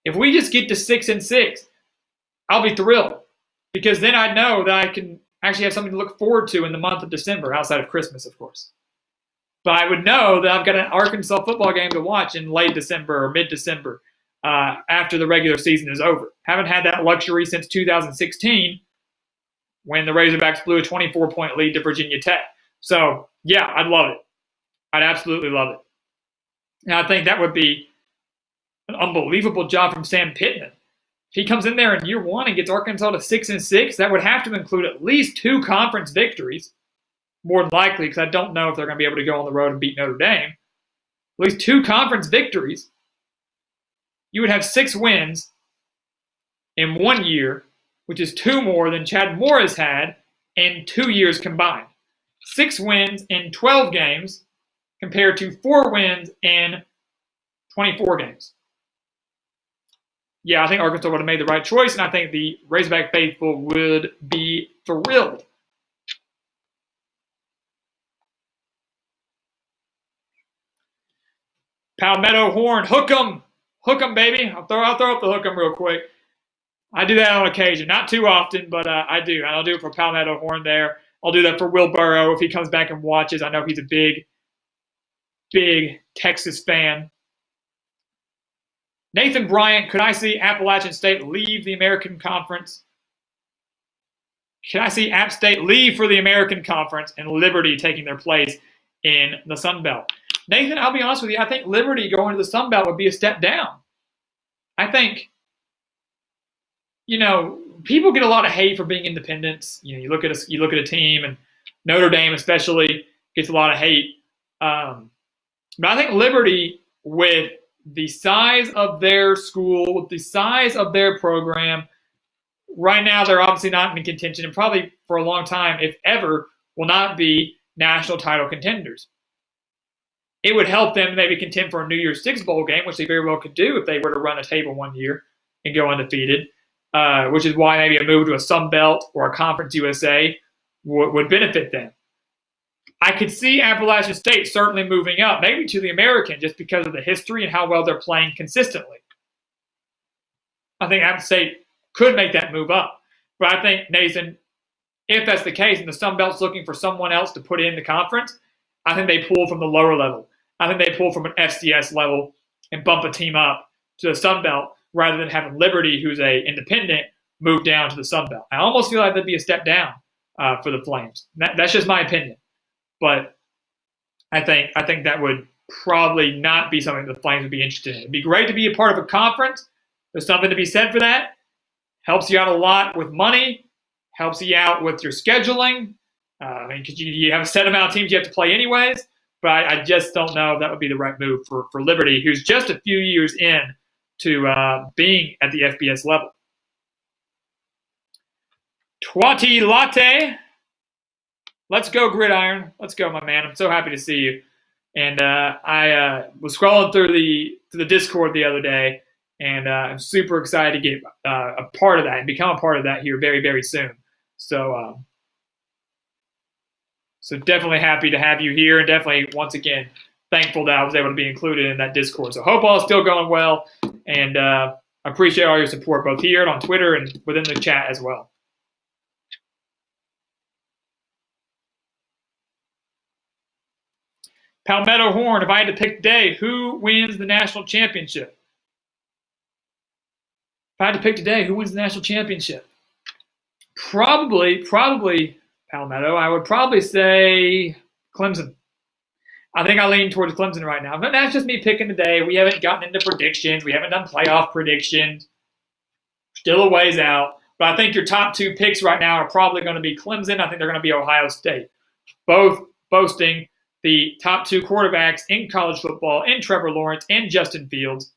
If we just get to 6-6, I'll be thrilled because then I know that I can actually have something to look forward to in the month of December, outside of Christmas, of course. But I would know that I've got an Arkansas football game to watch in late December or mid-December after the regular season is over. Haven't had that luxury since 2016 when the Razorbacks blew a 24-point lead to Virginia Tech. So, yeah, I'd love it. I'd absolutely love it. And I think that would be an unbelievable job from Sam Pittman. If he comes in there in year one and gets Arkansas to 6-6, that would have to include at least 2 conference victories. More than likely, because I don't know if they're going to be able to go on the road and beat Notre Dame. At least 2 conference victories. You would have 6 wins in 1 year, which is 2 more than Chad Morris had in 2 years combined. 6 wins in 12 games compared to 4 wins in 24 games. Yeah, I think Arkansas would have made the right choice, and I think the Razorback faithful would be thrilled. Palmetto Horn, hook 'em, baby. I'll throw up the hook 'em real quick. I do that on occasion, not too often, but I do. I'll do it for Palmetto Horn there. I'll do that for Will Burrow if he comes back and watches. I know he's a big Texas fan. Nathan Bryant, could I see Appalachian State leave the American Conference? Can I see App State leave for the American Conference and Liberty taking their place in the Sun Belt? Nathan, I'll be honest with you. I think Liberty going to the Sun Belt would be a step down. I think, people get a lot of hate for being independents. You look at a team, and Notre Dame especially gets a lot of hate. But I think Liberty, with the size of their school, with the size of their program, right now they're obviously not in contention, and probably for a long time, if ever, will not be national title contenders. It would help them maybe contend for a New Year's Six bowl game, which they very well could do if they were to run a table one year and go undefeated, which is why maybe a move to a Sun Belt or a Conference USA would benefit them. I could see Appalachian State certainly moving up, maybe to the American, just because of the history and how well they're playing consistently. I think App State could make that move up. But I think, Nathan, if that's the case and the Sun Belt's looking for someone else to put in the conference, I think they pull from the lower level. I think they pull from an FCS level and bump a team up to the Sun Belt rather than having Liberty, who's a independent, move down to the Sun Belt. I almost feel like that'd be a step down for the Flames. That's just my opinion. But I think that would probably not be something the Flames would be interested in. It'd be great to be a part of a conference. There's something to be said for that. Helps you out a lot with money. Helps you out with your scheduling. Because you have a set amount of teams you have to play anyways. But I just don't know if that would be the right move for Liberty, who's just a few years in to being at the FBS level. Twati Latte. Let's go, Gridiron. Let's go, my man. I'm so happy to see you. And I was scrolling through the Discord the other day, and I'm super excited to get a part of that and become a part of that here very, very soon. So definitely happy to have you here, and definitely, once again, thankful that I was able to be included in that Discord. So hope all is still going well, and I appreciate all your support, both here and on Twitter and within the chat as well. Palmetto Horn, if I had to pick today, who wins the national championship? If I had to pick today, who wins the national championship? Probably Palmetto. I would probably say Clemson. I think I lean towards Clemson right now. But that's just me picking today. We haven't gotten into predictions. We haven't done playoff predictions. Still a ways out. But I think your top two picks right now are probably going to be Clemson. I think they're going to be Ohio State. Both boasting the top two quarterbacks in college football, in Trevor Lawrence and Justin Fields.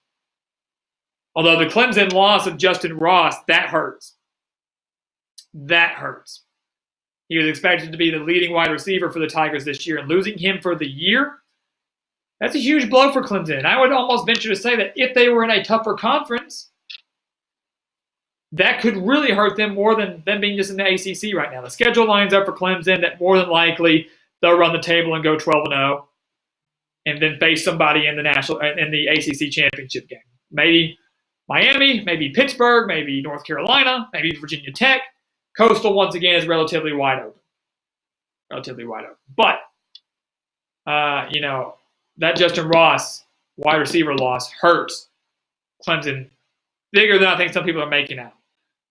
Although the Clemson loss of Justin Ross, that hurts. That hurts. He was expected to be the leading wide receiver for the Tigers this year, and losing him for the year, that's a huge blow for Clemson. I would almost venture to say that if they were in a tougher conference, that could really hurt them more than them being just in the ACC right now. The schedule lines up for Clemson that more than likely they'll run the table and go 12-0, and then face somebody in the ACC championship game. Maybe Miami, maybe Pittsburgh, maybe North Carolina, maybe Virginia Tech. Coastal, once again, is relatively wide open. But, that Justin Ross wide receiver loss hurts Clemson bigger than I think some people are making out.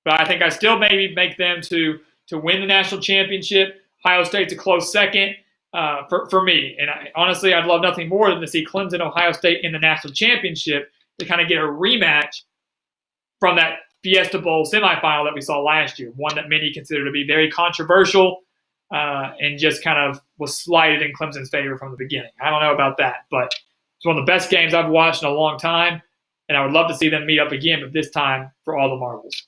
But I think I still maybe make them to win the national championship. Ohio State's a close second for me. And honestly, I'd love nothing more than to see Clemson, Ohio State in the national championship to kind of get a rematch from that Fiesta Bowl semifinal that we saw last year, one that many consider to be very controversial and just kind of was slighted in Clemson's favor from the beginning. I don't know about that, but it's one of the best games I've watched in a long time, and I would love to see them meet up again, but this time for all the marbles.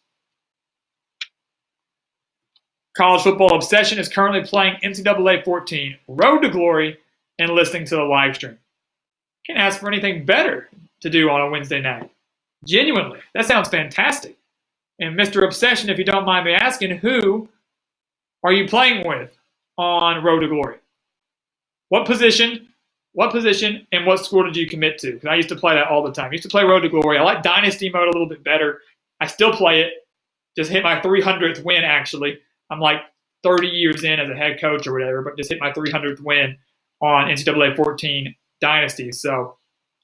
College Football Obsession is currently playing NCAA 14 Road to Glory and listening to the live stream. Can't ask for anything better to do on a Wednesday night. Genuinely, that sounds fantastic. And Mr. Obsession, if you don't mind me asking, who are you playing with on Road to Glory? What position, and what school did you commit to? Because I used to play that all the time. I used to play Road to Glory. I like Dynasty mode a little bit better. I still play it. Just hit my 300th win, actually. I'm like 30 years in as a head coach or whatever, but just hit my 300th win on NCAA 14 Dynasty. So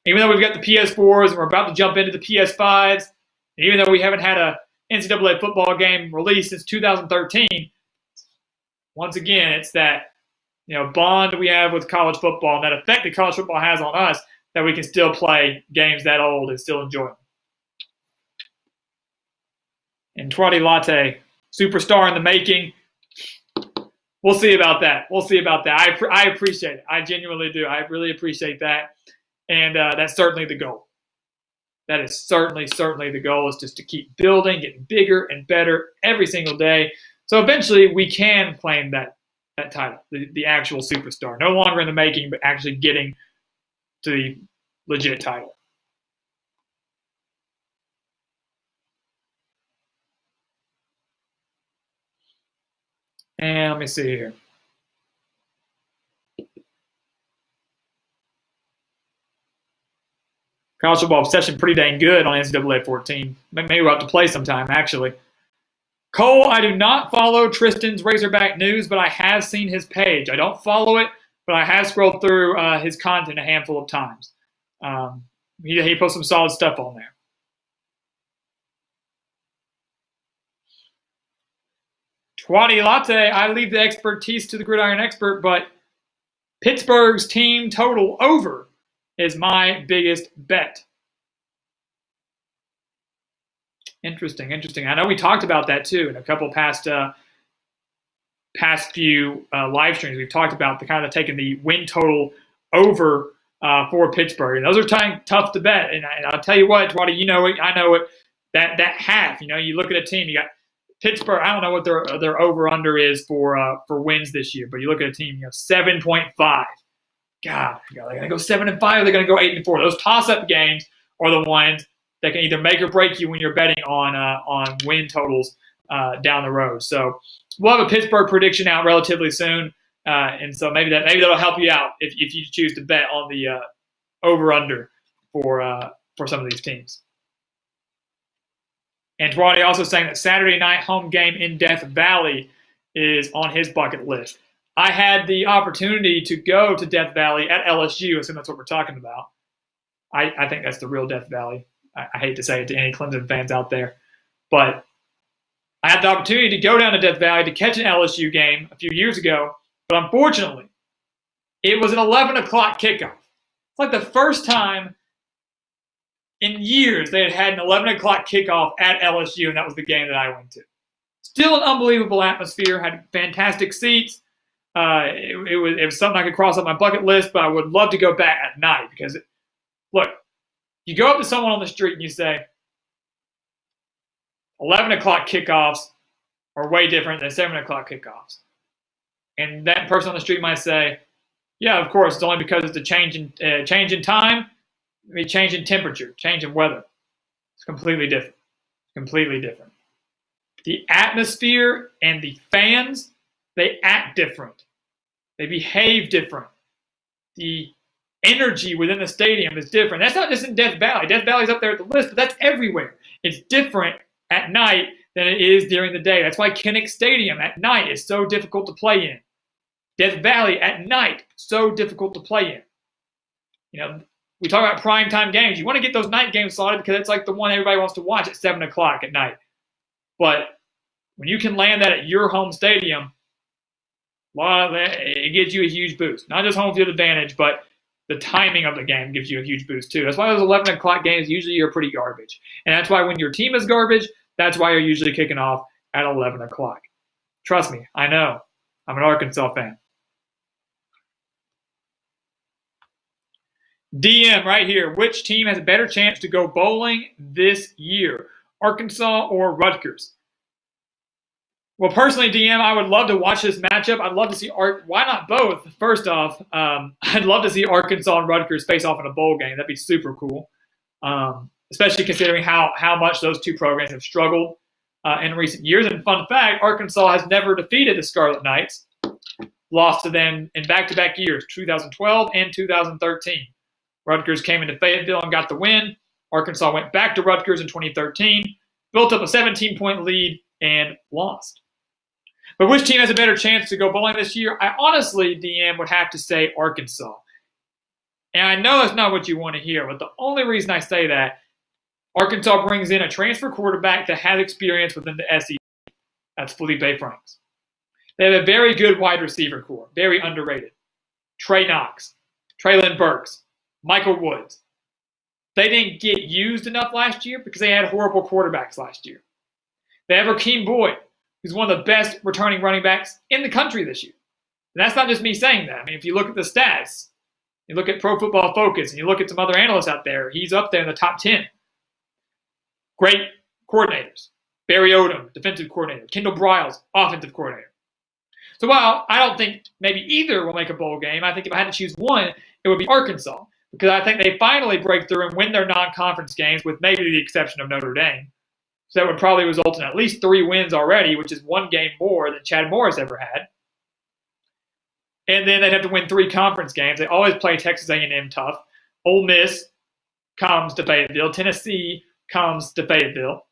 even though we've got the PS4s and we're about to jump into the PS5s, and even though we haven't had a NCAA football game released since 2013, once again, it's that bond we have with college football and that effect that college football has on us that we can still play games that old and still enjoy them. And Twatty Latte, superstar in the making. We'll see about that. I appreciate it. I genuinely do. I really appreciate that. And that's certainly the goal. That is certainly the goal, is just to keep building, getting bigger and better every single day. So eventually we can claim that title, the actual superstar. No longer in the making, but actually getting to the legit title. And let me see here. College Football Obsession pretty dang good on NCAA 14. Maybe we'll have to play sometime, actually. Cole, I do not follow Tristan's Razorback News, but I have seen his page. I don't follow it, but I have scrolled through his content a handful of times. He posts some solid stuff on there. Twatty Latte, I leave the expertise to the Gridiron Expert, but Pittsburgh's team total over is my biggest bet. Interesting. I know we talked about that too in a couple past few live streams. We've talked about the kind of taking the win total over for Pittsburgh, and those are tough to bet. And I'll tell you what, Twatty, you know it, I know it. That half, you look at a team, you got Pittsburgh. I don't know what their over under is for wins this year, but you look at a team, 7.5. God, they're going to go 7-5 or they're going to go 8-4. Those toss-up games are the ones that can either make or break you when you're betting on win totals down the road. So we'll have a Pittsburgh prediction out relatively soon, and so maybe that'll help you out if you choose to bet on the over/under for some of these teams. And Twatty also saying that Saturday night home game in Death Valley is on his bucket list. I had the opportunity to go to Death Valley at LSU, assume that's what we're talking about. I think that's the real Death Valley. I hate to say it to any Clemson fans out there, but I had the opportunity to go down to Death Valley to catch an LSU game a few years ago, but unfortunately, it was an 11 o'clock kickoff. It's like the first time in years they had an 11 o'clock kickoff at LSU, and that was the game that I went to. Still an unbelievable atmosphere, had fantastic seats. It was something I could cross off my bucket list, but I would love to go back at night because, look, you go up to someone on the street and you say, 11 o'clock kickoffs are way different than 7 o'clock kickoffs. And that person on the street might say, yeah, of course, it's only because it's a change in time, change in temperature, change in weather. It's completely different. Completely different. The atmosphere and the fans, they act different. They behave different. The energy within the stadium is different. That's not just in Death Valley. Death Valley's up there at the list, but that's everywhere. It's different at night than it is during the day. That's why Kinnick Stadium at night is so difficult to play in. Death Valley at night, so difficult to play in. You know, we talk about primetime games. You want to get those night games slotted because it's like the one everybody wants to watch at 7 o'clock at night. But when you can land that at your home stadium, it gives you a huge boost. Not just home field advantage, but the timing of the game gives you a huge boost too. That's why those 11 o'clock games usually are pretty garbage. And that's why when your team is garbage, that's why you're usually kicking off at 11 o'clock. Trust me, I know. I'm an Arkansas fan. DM right here. Which team has a better chance to go bowling this year? Arkansas or Rutgers? Well, personally, DM, I would love to watch this matchup. I'd love to see why not both? First off, I'd love to see Arkansas and Rutgers face off in a bowl game. That'd be super cool, especially considering how much those two programs have struggled in recent years. And fun fact, Arkansas has never defeated the Scarlet Knights. Lost to them in back-to-back years, 2012 and 2013. Rutgers came into Fayetteville and got the win. Arkansas went back to Rutgers in 2013, built up a 17-point lead, and lost. But which team has a better chance to go bowling this year? I honestly, DM, would have to say Arkansas. And I know that's not what you want to hear, but the only reason I say that, Arkansas brings in a transfer quarterback that has experience within the SEC. That's Felipe Franks. They have a very good wide receiver core, very underrated. Trey Knox, Treylon Burks, Michael Woods. They didn't get used enough last year because they had horrible quarterbacks last year. They have Rakeem Boyd, who's one of the best returning running backs in the country this year. And that's not just me saying that. I mean, if you look at the stats, you look at Pro Football Focus, and you look at some other analysts out there, he's up there in the top 10. Great coordinators. Barry Odom, defensive coordinator. Kendall Briles, offensive coordinator. So while I don't think maybe either will make a bowl game, I think if I had to choose one, it would be Arkansas. Because I think they finally break through and win their non-conference games with maybe the exception of Notre Dame. So that would probably result in at least 3 wins already, which is 1 game more than Chad Morris ever had. And then they'd have to win 3 conference games. They always play Texas A&M tough. Ole Miss comes to Fayetteville. Tennessee comes to Fayetteville.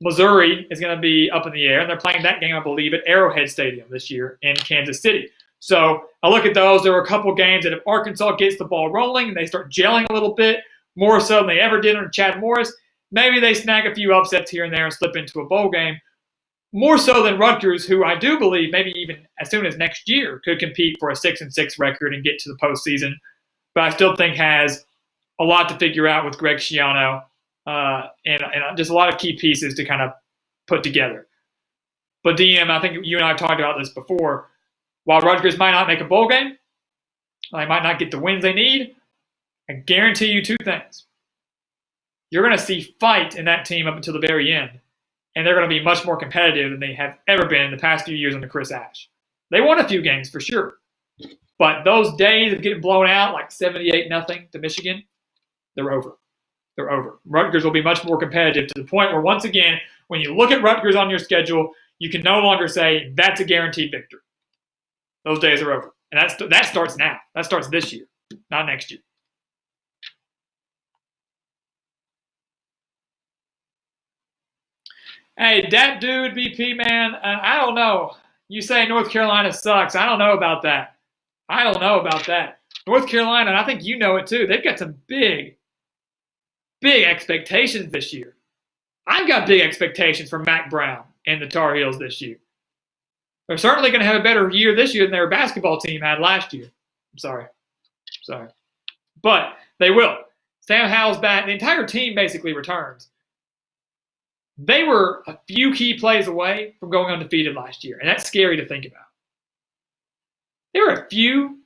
Missouri is going to be up in the air, and they're playing that game, I believe, at Arrowhead Stadium this year in Kansas City. So I look at those. There were a couple games that if Arkansas gets the ball rolling and they start gelling a little bit, more so than they ever did under Chad Morris, maybe they snag a few upsets here and there and slip into a bowl game. More so than Rutgers, who I do believe maybe even as soon as next year could compete for a 6-6 record and get to the postseason. But I still think has a lot to figure out with Greg Schiano and just a lot of key pieces to kind of put together. But DM, I think you and I have talked about this before. While Rutgers might not make a bowl game, they might not get the wins they need, I guarantee you 2 things. You're going to see fight in that team up until the very end, and they're going to be much more competitive than they have ever been in the past few years under Chris Ash. They won a few games for sure, but those days of getting blown out like 78-0 to Michigan, they're over. They're over. Rutgers will be much more competitive to the point where, once again, when you look at Rutgers on your schedule, you can no longer say that's a guaranteed victory. Those days are over. And that starts now. That starts this year, not next year. Hey, that dude, BP, man, I don't know. you say North Carolina sucks. I don't know about that. North Carolina, and I think you know it too, they've got some big expectations this year. I've got big expectations for Mac Brown and the Tar Heels this year. They're certainly going to have a better year this year than their basketball team had last year. I'm sorry. But they will. Sam Howell's back. The entire team basically returns. They were a few key plays away from going undefeated last year, and that's scary to think about. They were a few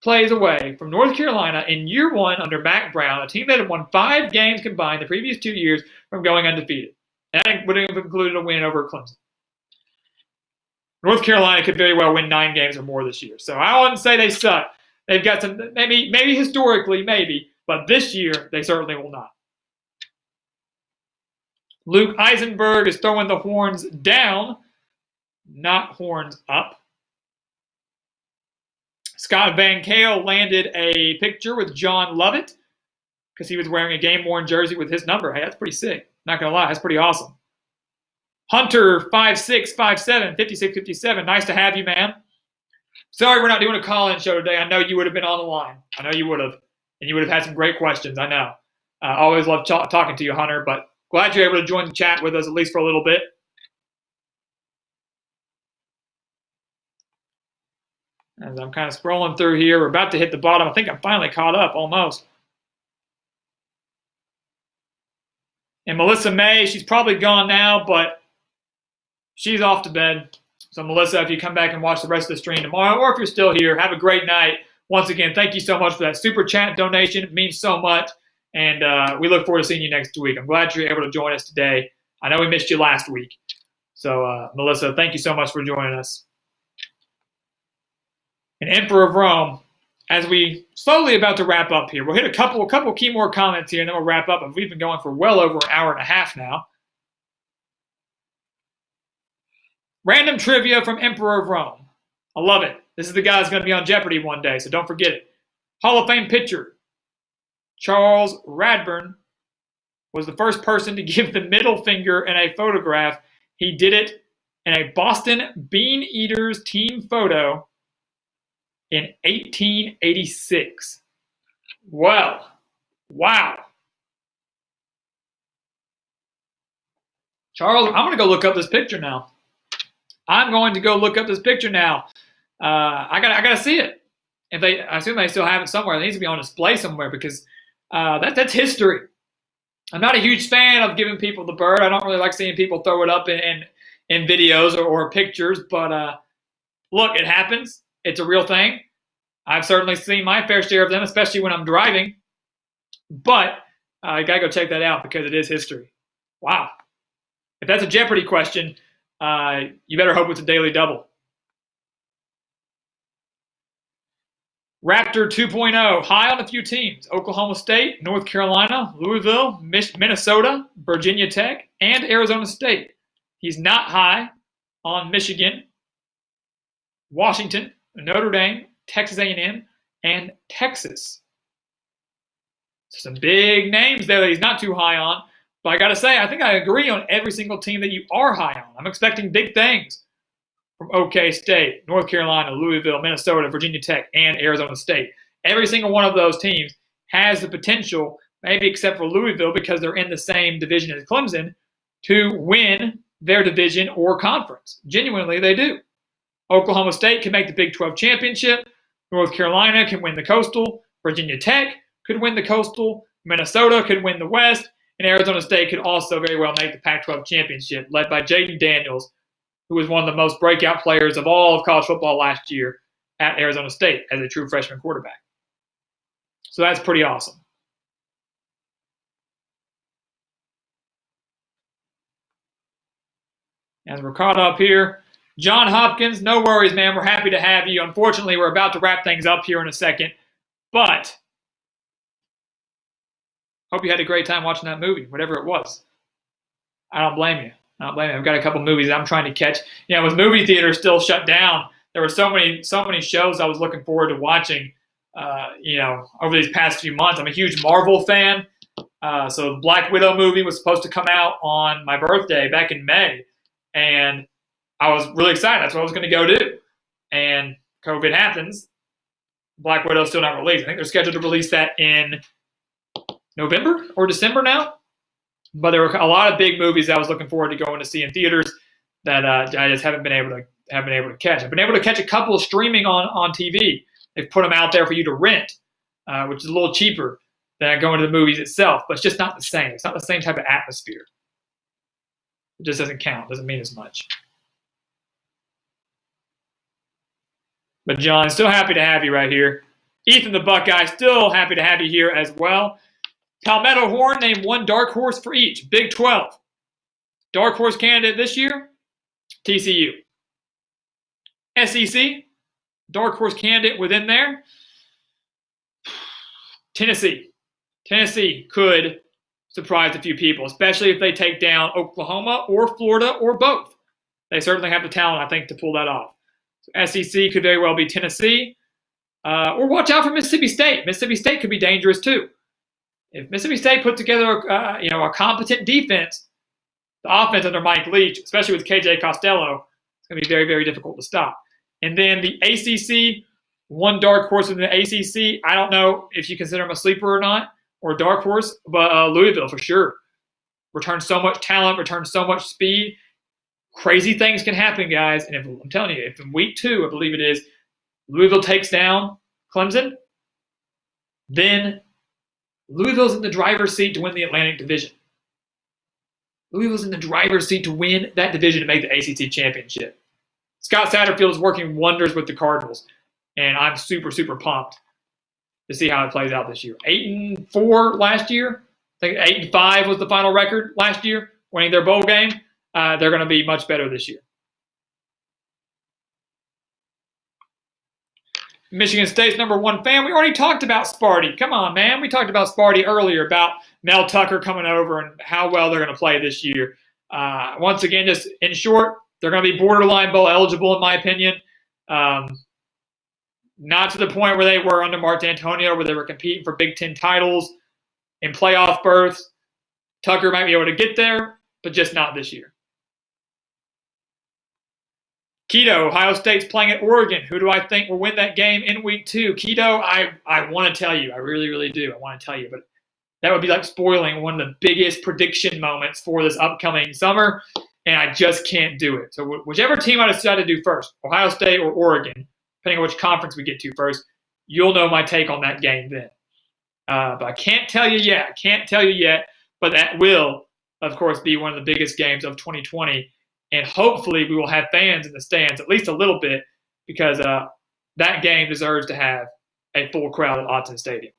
plays away from North Carolina in year one under Mac Brown, a team that had won 5 games combined the previous 2 years from going undefeated. That would have included a win over Clemson. North Carolina could very well win 9 games or more this year. So I wouldn't say they suck. They've got some, maybe historically, but this year they certainly will not. Luke Eisenberg is throwing the horns down, not horns up. Scott Van Kale landed a picture with John Lovett because he was wearing a game-worn jersey with his number. Hey, that's pretty sick. Not going to lie, that's pretty awesome. Hunter 5'6", 5'7", 5657. Nice to have you, man. Sorry we're not doing a call-in show today. I know you would have been on the line. I know you would have. And you would have had some great questions. I know. Always love talking to you, Hunter. But glad you're able to join the chat with us at least for a little bit. As I'm kind of scrolling through here, we're about to hit the bottom. I think I'm finally caught up almost. And Melissa May, she's probably gone now, but she's off to bed. So, Melissa, if you come back and watch the rest of the stream tomorrow, or if you're still here, have a great night. Once again, thank you so much for that super chat donation. It means so much. And we look forward to seeing you next week. I'm glad you're able to join us today. I know we missed you last week. So, Melissa, thank you so much for joining us. And Emperor of Rome, as we slowly about to wrap up here, we'll hit a couple key more comments here, and then we'll wrap up. We've been going for well over an hour and a half now. Random trivia from Emperor of Rome. I love it. This is the guy that's going to be on Jeopardy one day, so don't forget it. Hall of Fame pitcher Charles Radburn was the first person to give the middle finger in a photograph. He did it in a Boston Bean Eaters team photo in 1886. Well, wow. Charles, I'm going to go look up this picture now. I gotta see it. I assume they still have it somewhere. It needs to be on display somewhere because that's history. I'm not a huge fan of giving people the bird. I don't really like seeing people throw it up in videos or pictures. But look, it happens. It's a real thing. I've certainly seen my fair share of them, especially when I'm driving. But you gotta go check that out because it is history. Wow. If that's a Jeopardy question, you better hope it's a daily double. Raptor 2.0, high on a few teams. Oklahoma State, North Carolina, Louisville, Minnesota, Virginia Tech, and Arizona State. He's not high on Michigan, Washington, Notre Dame, Texas A&M, and Texas. Some big names there that he's not too high on. But I got to say, I think I agree on every single team that you are high on. I'm expecting big things from OK State, North Carolina, Louisville, Minnesota, Virginia Tech, and Arizona State. Every single one of those teams has the potential, maybe except for Louisville because they're in the same division as Clemson, to win their division or conference. Genuinely, they do. Oklahoma State can make the Big 12 championship. North Carolina can win the Coastal. Virginia Tech could win the Coastal. Minnesota could win the West. And Arizona State could also very well make the Pac-12 championship, led by Jaden Daniels, who was one of the most breakout players of all of college football last year at Arizona State as a true freshman quarterback. So that's pretty awesome. As we're caught up here, John Hopkins, no worries, man. We're happy to have you. Unfortunately, we're about to wrap things up here in a second, but hope you had a great time watching that movie, whatever it was. I don't blame you. I've got a couple movies I'm trying to catch. With movie theaters still shut down, there were so many shows I was looking forward to watching, over these past few months. I'm a huge Marvel fan. So the Black Widow movie was supposed to come out on my birthday back in May. And I was really excited. That's what I was going to go do. And COVID happens. Black Widow's still not released. I think they're scheduled to release that in November or December now. But there were a lot of big movies that I was looking forward to going to see in theaters that I just haven't been able to catch. I've been able to catch a couple streaming on TV. They've put them out there for you to rent, which is a little cheaper than going to the movies itself. But it's just not the same. It's not the same type of atmosphere. It just doesn't count. It doesn't mean as much. But John, still happy to have you right here. Ethan the Buckeye, still happy to have you here as well. Palmetto Horn named one dark horse for each. Big 12. Dark horse candidate this year, TCU. SEC, dark horse candidate within there, Tennessee. Tennessee could surprise a few people, especially if they take down Oklahoma or Florida or both. They certainly have the talent, I think, to pull that off. So SEC could very well be Tennessee. Or watch out for Mississippi State. Mississippi State could be dangerous too. If Mississippi State put together a competent defense, the offense under Mike Leach, especially with KJ Costello, it's going to be very, very difficult to stop. And then the ACC, one dark horse in the ACC. I don't know if you consider him a sleeper or not, or a dark horse, but Louisville for sure. Returns so much talent, returns so much speed. Crazy things can happen, guys. And I'm telling you, if in week 2, I believe it is, Louisville takes down Clemson, then Louisville's in the driver's seat to win the Atlantic Division. Louisville's in the driver's seat to win that division to make the ACC championship. Scott Satterfield is working wonders with the Cardinals, and I'm super, super pumped to see how it plays out this year. 8-4 last year. I think 8-5 was the final record last year, winning their bowl game. They're going to be much better this year. Michigan State's #1 fan. We already talked about Sparty. Come on, man. We talked about Sparty earlier, about Mel Tucker coming over and how well they're going to play this year. Once again, just in short, they're going to be borderline bowl eligible, in my opinion. Not to the point where they were under Mark D'Antonio, where they were competing for Big Ten titles and playoff berths. Tucker might be able to get there, but just not this year. Keto, Ohio State's playing at Oregon. Who do I think will win that game in week 2? Keto, I want to tell you. I really, really do. I want to tell you. But that would be like spoiling one of the biggest prediction moments for this upcoming summer, and I just can't do it. So whichever team I decide to do first, Ohio State or Oregon, depending on which conference we get to first, you'll know my take on that game then. But I can't tell you yet. But that will, of course, be one of the biggest games of 2020. And hopefully we will have fans in the stands, at least a little bit, because that game deserves to have a full crowd at Autzen Stadium.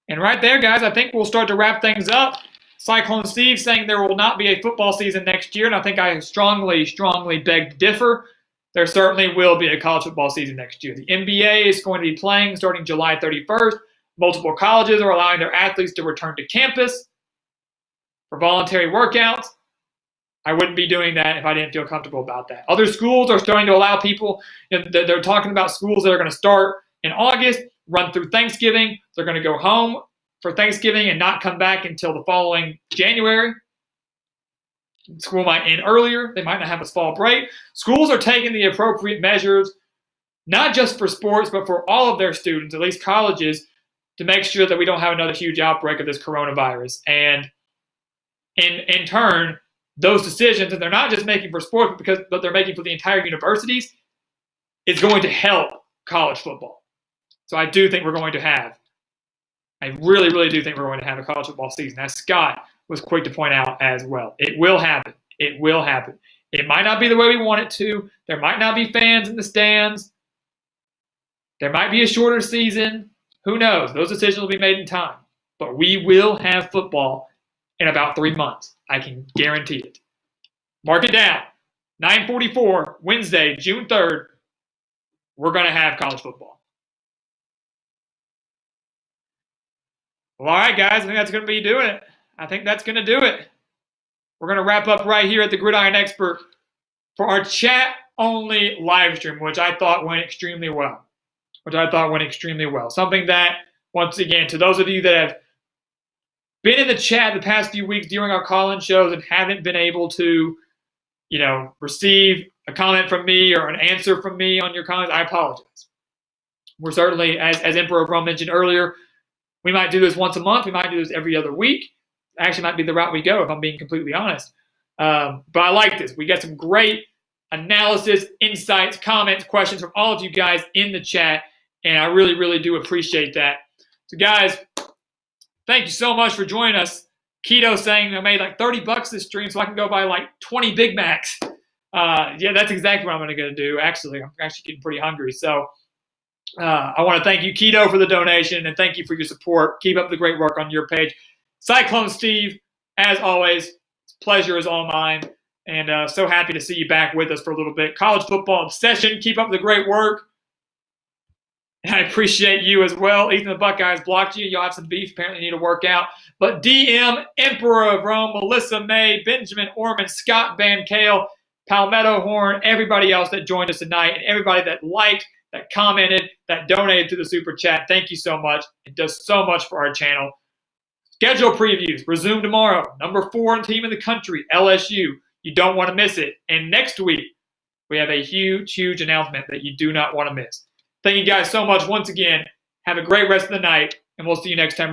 And right there, guys, I think we'll start to wrap things up. Cyclone Steve saying there will not be a football season next year, and I think I strongly, strongly beg to differ. There certainly will be a college football season next year. The NBA is going to be playing starting July 31st. Multiple colleges are allowing their athletes to return to campus for voluntary workouts. I wouldn't be doing that if I didn't feel comfortable about that. Other schools are starting to allow people, they're talking about schools that are going to start in August, run through Thanksgiving. They're going to go home for Thanksgiving and not come back until the following January. School might end earlier. They might not have a fall break. Schools are taking the appropriate measures, not just for sports, but for all of their students, at least colleges, to make sure that we don't have another huge outbreak of this coronavirus. And in turn, those decisions, and they're not just making for sports, but they're making for the entire universities, is going to help college football. So I do think I really, really do think we're going to have a college football season, as Scott was quick to point out as well. It will happen. It will happen. It might not be the way we want it to. There might not be fans in the stands. There might be a shorter season. Who knows? Those decisions will be made in time. But we will have football in about 3 months. I can guarantee it. Mark it down. 9:44, Wednesday, June 3rd, we're going to have college football. Well, all right, guys. I think that's going to be doing it. I think that's going to do it. We're going to wrap up right here at the Gridiron Expert for our chat-only live stream, which I thought went extremely well. Something that, once again, to those of you that have been in the chat the past few weeks during our call-in shows and haven't been able to, receive a comment from me or an answer from me on your comments, I apologize. We're certainly, as Emperor of Rome mentioned earlier, we might do this once a month. We might do this every other week. Actually might be the route we go, if I'm being completely honest. But I like this. We got some great analysis, insights, comments, questions from all of you guys in the chat, and I really, really do appreciate that. So, guys, thank you so much for joining us. Keto saying I made like $30 this stream, so I can go buy like 20 Big Macs. Yeah, that's exactly what I'm going to do. Actually, I'm actually getting pretty hungry. So I want to thank you, Keto, for the donation, and thank you for your support. Keep up the great work on your page. Cyclone Steve, as always, pleasure is all mine. And so happy to see you back with us for a little bit. College football obsession. Keep up the great work. And I appreciate you as well. Ethan, the Buckeyes blocked you. You'll have some beef. Apparently you need to work out. But DM, Emperor of Rome, Melissa May, Benjamin Orman, Scott Van Kale, Palmetto Horn, everybody else that joined us tonight, and everybody that liked, that commented, that donated to the Super Chat. Thank you so much. It does so much for our channel. Schedule previews resume tomorrow. Number 4 team in the country, LSU. You don't want to miss it. And next week, we have a huge, huge announcement that you do not want to miss. Thank you guys so much once again. Have a great rest of the night, and we'll see you next time.